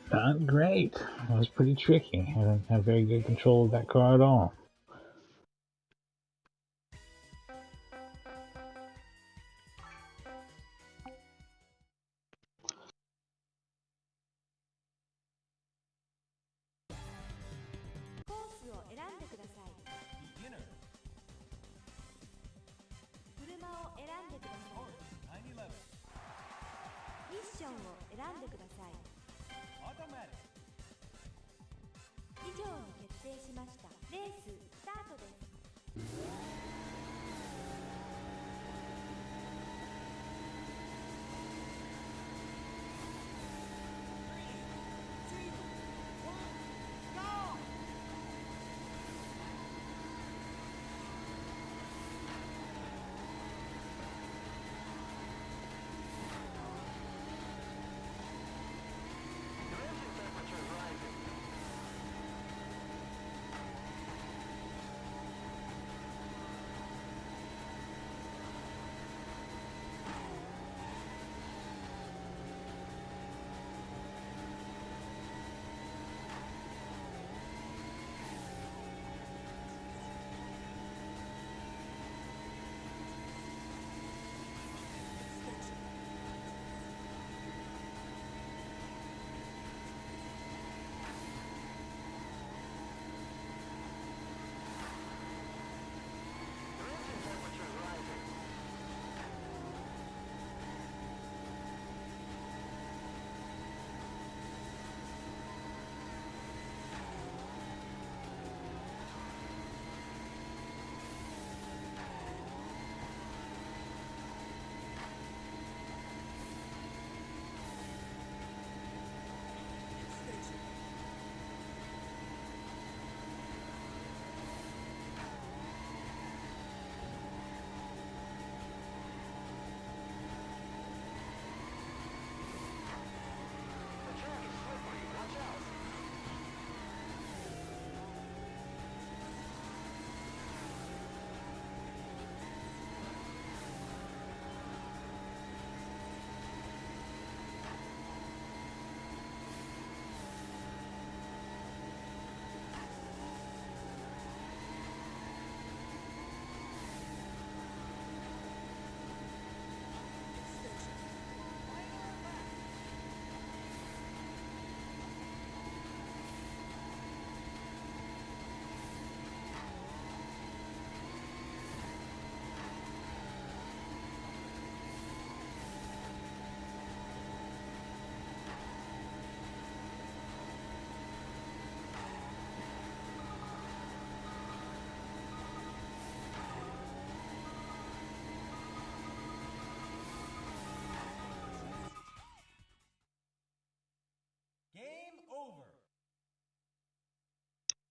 Not great. That was pretty tricky. I didn't have very good control of that car at all.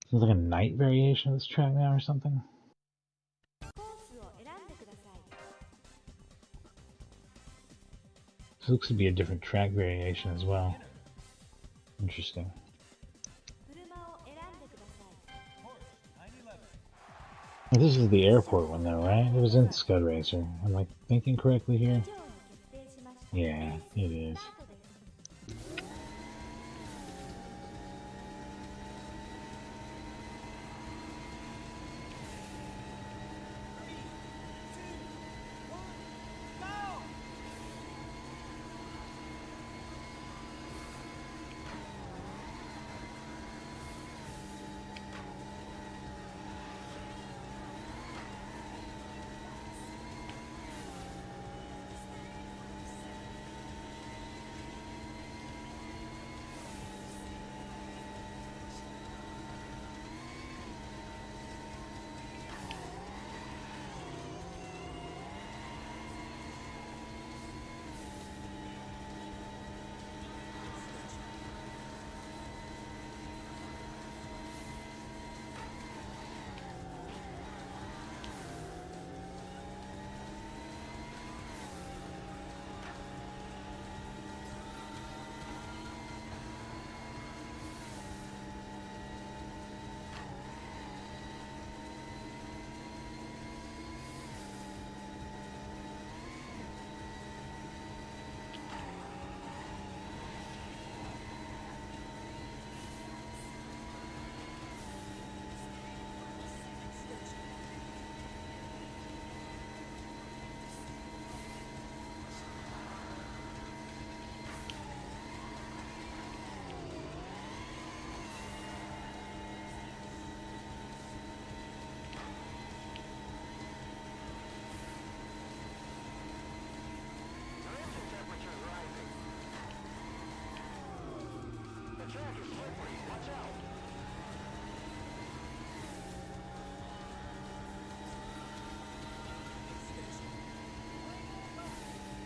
Sounds like a night variation of this track now or something. コースを選んでください。 This looks to be a different track variation as well. Interesting. 車を選んでください。 Well, this is the airport one though, right? It was in Scud Racer. Am I thinking correctly here? 以上に決定しました。 Yeah, it is. スタ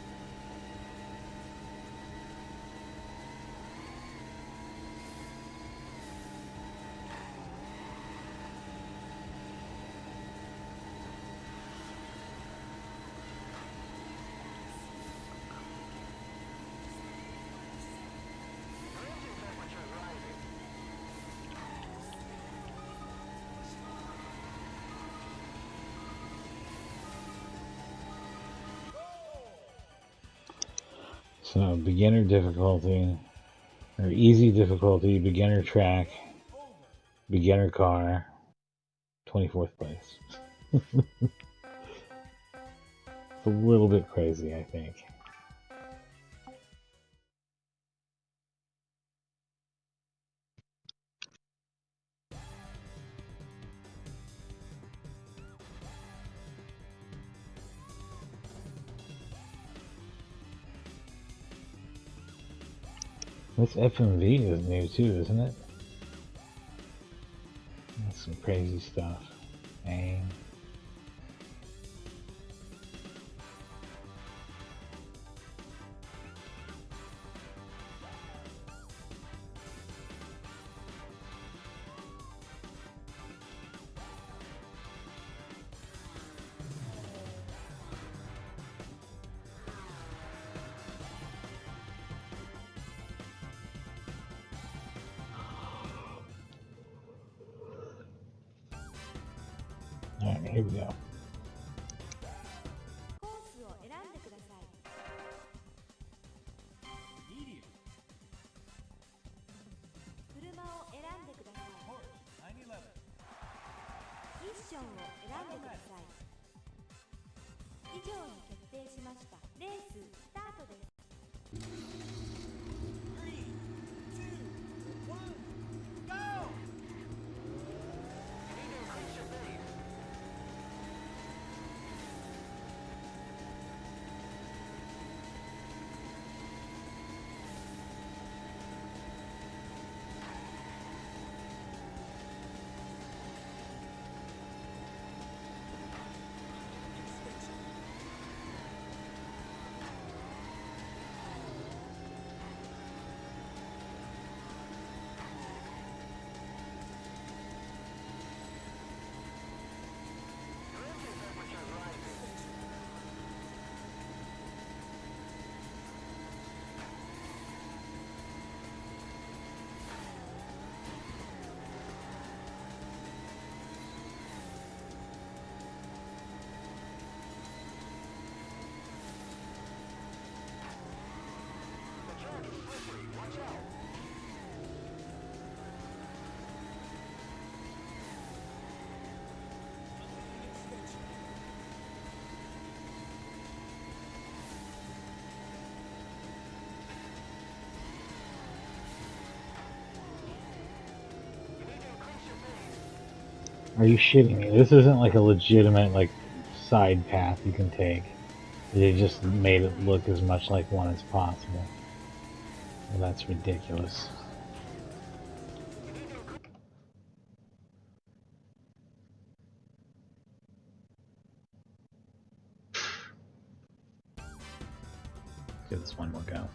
ートです。 So beginner difficulty, or easy difficulty, beginner track, beginner car, 24th place. It's a little bit crazy, I think. This FMV is new too, isn't it? That's some crazy stuff. Aim. Alright, here we go. コースを選んでください。 車を選んでください。 ミッションを選んでください。 以上に決定しました。レーススタートです。 Extension. Are you shitting me? This isn't like a legitimate like side path you can take. They just made it look as much like one as possible. Well, that's ridiculous. Give this one more go.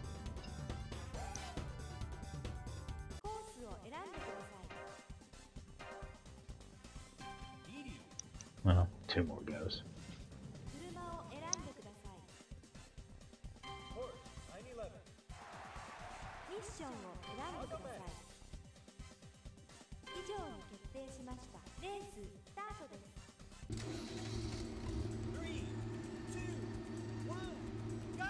コースを選んでください。 Well, 2 more goes. 車を選んでください。 Course 911. ミッションを選んでください。以上に決定しました。レーススタートです。 3, 2, 1, go!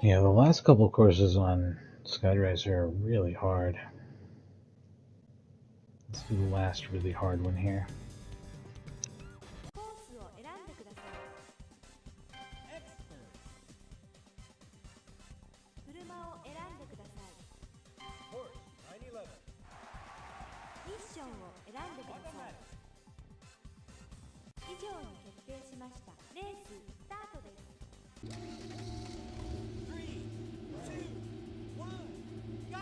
Yeah, the last couple courses on Skydracer are really hard. Let's do the last really hard one here. コースを選んでください。 Expert. 車を選んでください。 Course 911. ミッションを選んでください。 Automatic. 以上に決定しました。レーススタートです。 3, 2, 1, go!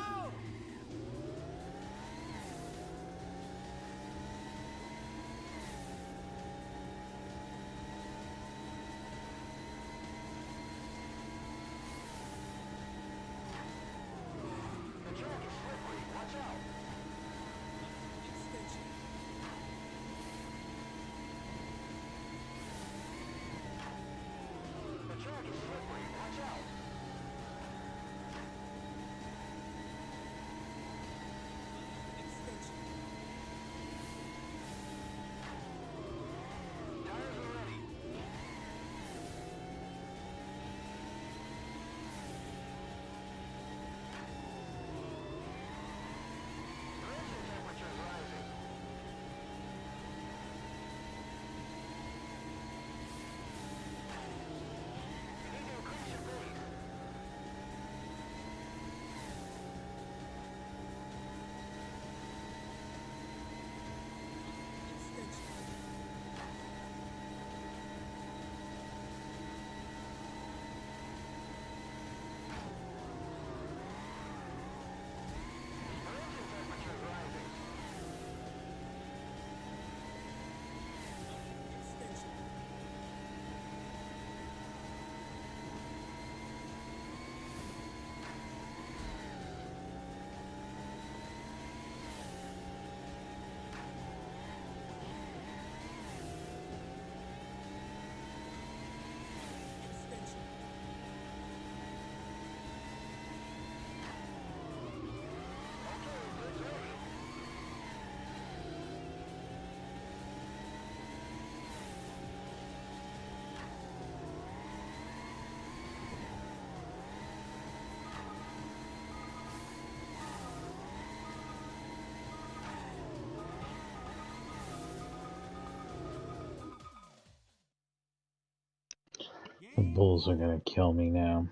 The track is slippery. Watch out. Extension. The track is slippery. The bulls are gonna kill me now.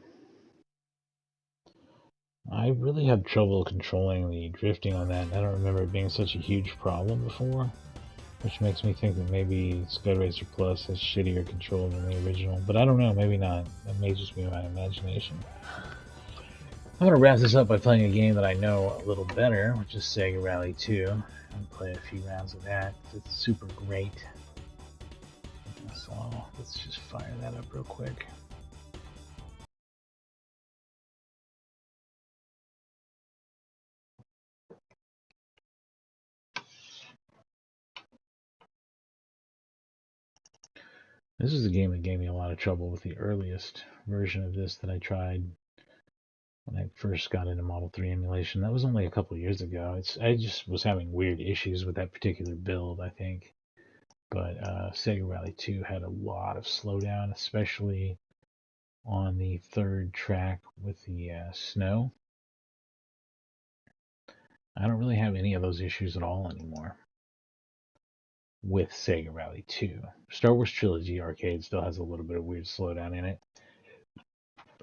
I really had trouble controlling the drifting on that, and I don't remember it being such a huge problem before, which makes me think that maybe Scud Racer Plus has shittier control than the original, but I don't know, maybe not. That may just be my imagination. I'm going to wrap this up by playing a game that I know a little better, which is Sega Rally 2. I'm play a few rounds of that. It's super great. So let's just fire that up real quick. This is a game that gave me a lot of trouble with the earliest version of this that I tried when I first got into Model 3 emulation. That was only a couple years ago. I just was having weird issues with that particular build, I think. But Sega Rally 2 had a lot of slowdown, especially on the third track with the snow. I don't really have any of those issues at all anymore with Sega Rally 2. Star Wars Trilogy Arcade still has a little bit of weird slowdown in it.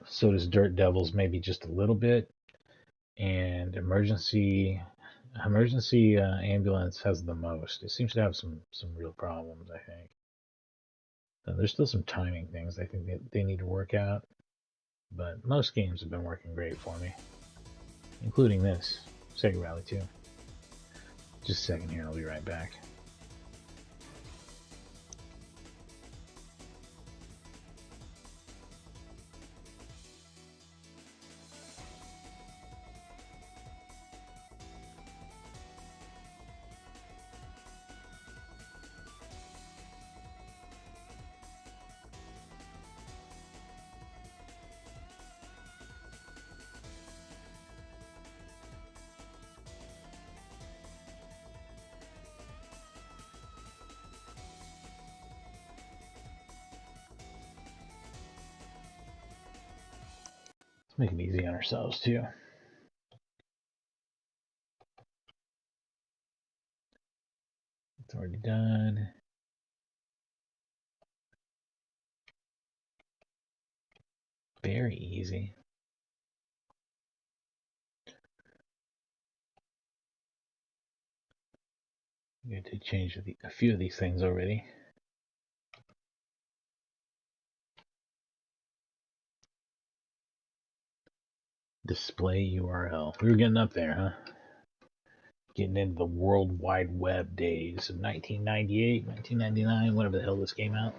So does Dirt Devils, maybe just a little bit. And Emergency Ambulance has the most. It seems to have some real problems, I think. There's still some timing things I think they need to work out. But most games have been working great for me, including this, Sega Rally 2. Just a second here, I'll be right back. Let's make it easy on ourselves too. It's already done. Very easy. I'm going to change a few of these things already. Display URL. We were getting up there, huh? Getting into the World Wide Web days of 1998, 1999, whatever the hell this came out.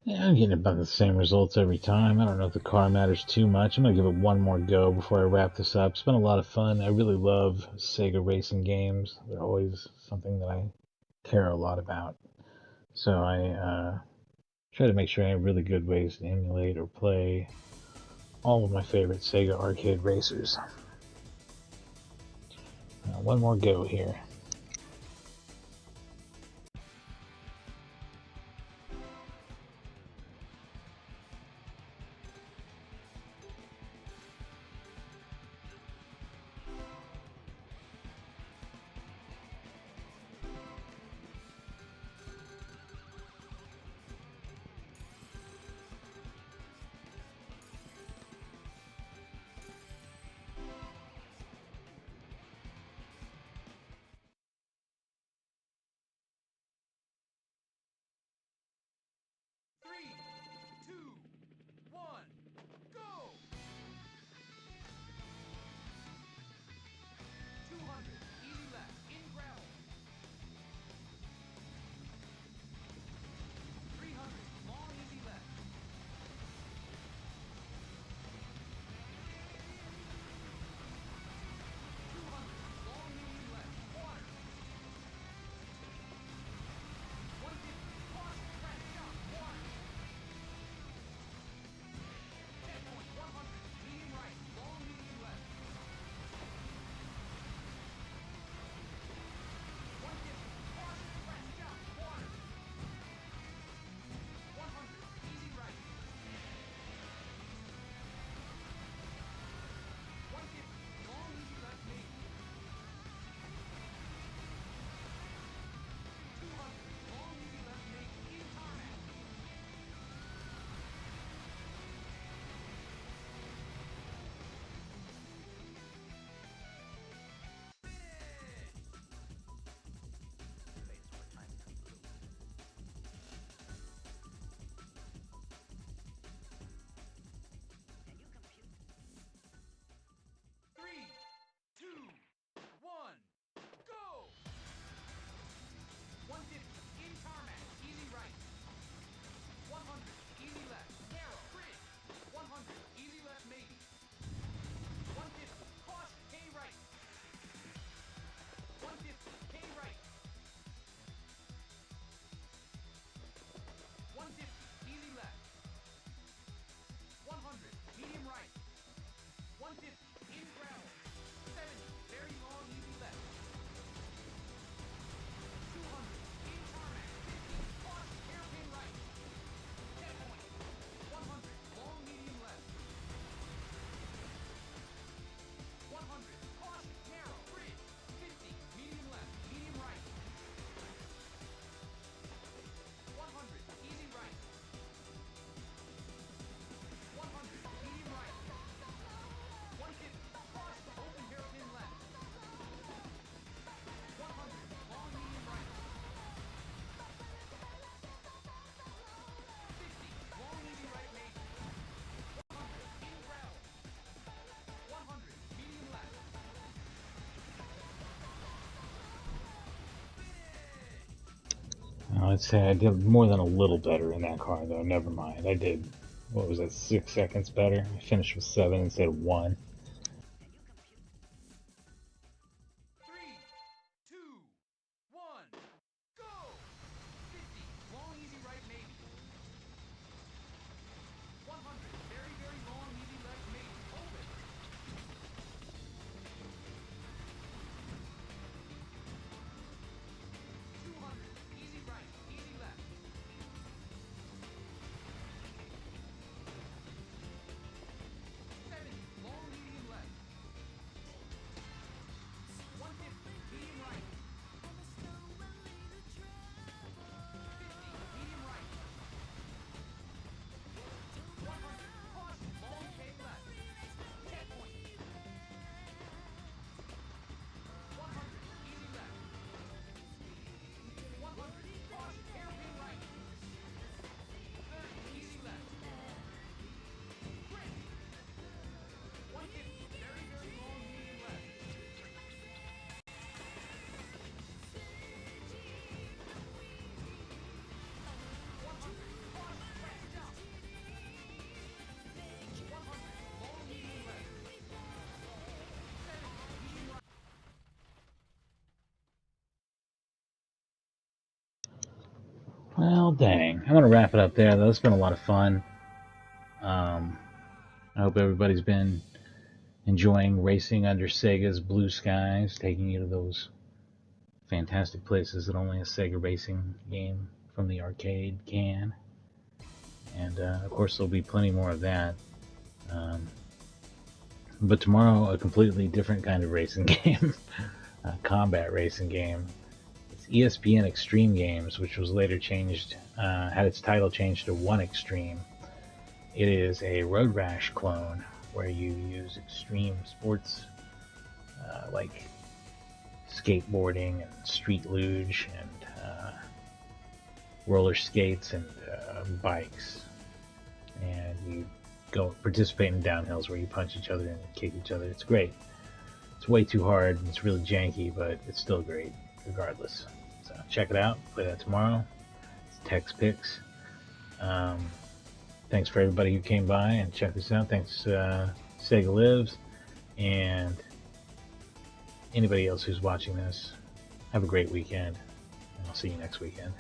Yeah, I'm getting about the same results every time. I don't know if the car matters too much. I'm going to give it one more go before I wrap this up. It's been a lot of fun. I really love Sega racing games. They're always something that I care a lot about. So I try to make sure I have really good ways to emulate or play all of my favorite Sega arcade racers. One more go here. Three, two, one, go! 200, easy left, in gravel. 300, long easy left. 200, long easy left, water. 150, caution, crash, jump, water. 10 point, 100, medium right, long medium left. 150, caution, crash, jump, water. 100, easy right. 150, long easy left, maybe. 200, long easy left, maybe, in tarmac. 3, 2, 1, go! 150, in tarmac, easy right. 100, easy left, narrow, bridge. 100, easy left, maybe. 150, caution, K right. 150, K right. 150, easy left. 100, medium right. 150, in gravel. 70, very long, easy left. 200, in tarmac. 50, caution, hairpin right. 10 point. 100, long, medium left. 100, caution, narrow, bridge. 50, medium left, medium right. 100, easy right. 100, medium right. 150, caution, open hairpin left. 100, long, medium right. 60, long, easy right, maybe. 100, in gravel. 100, medium left. I'd say I did more than a little better in that car, though. Never mind. I did, what was that, 6 seconds better? I finished with 7 instead of 1. 3, 2, 1, go! 50, long, easy right, maybe. 100, very, very long, easy left, maybe. Open. 200, easy right, easy left. 70, long, easy Well, dang. I'm going to wrap it up there, though. It's been a lot of fun. I hope everybody's been enjoying racing under Sega's blue skies, taking you to those fantastic places that only a Sega racing game from the arcade can. And of course, there'll be plenty more of that. But tomorrow, a completely different kind of racing game, a combat racing game. It's ESPN Extreme Games, which was later changed, had its title changed to One Extreme. It is a Road Rash clone where you use extreme sports like skateboarding and street luge and roller skates and bikes, and you go participate in downhills where you punch each other and kick each other. It's great. It's way too hard. It's really janky, but it's still great regardless. So check it out. Play that tomorrow. It's Tex Picks. Thanks for everybody who came by and checked this out. Thanks Sega Lives and anybody else who's watching this. Have a great weekend, and I'll see you next weekend.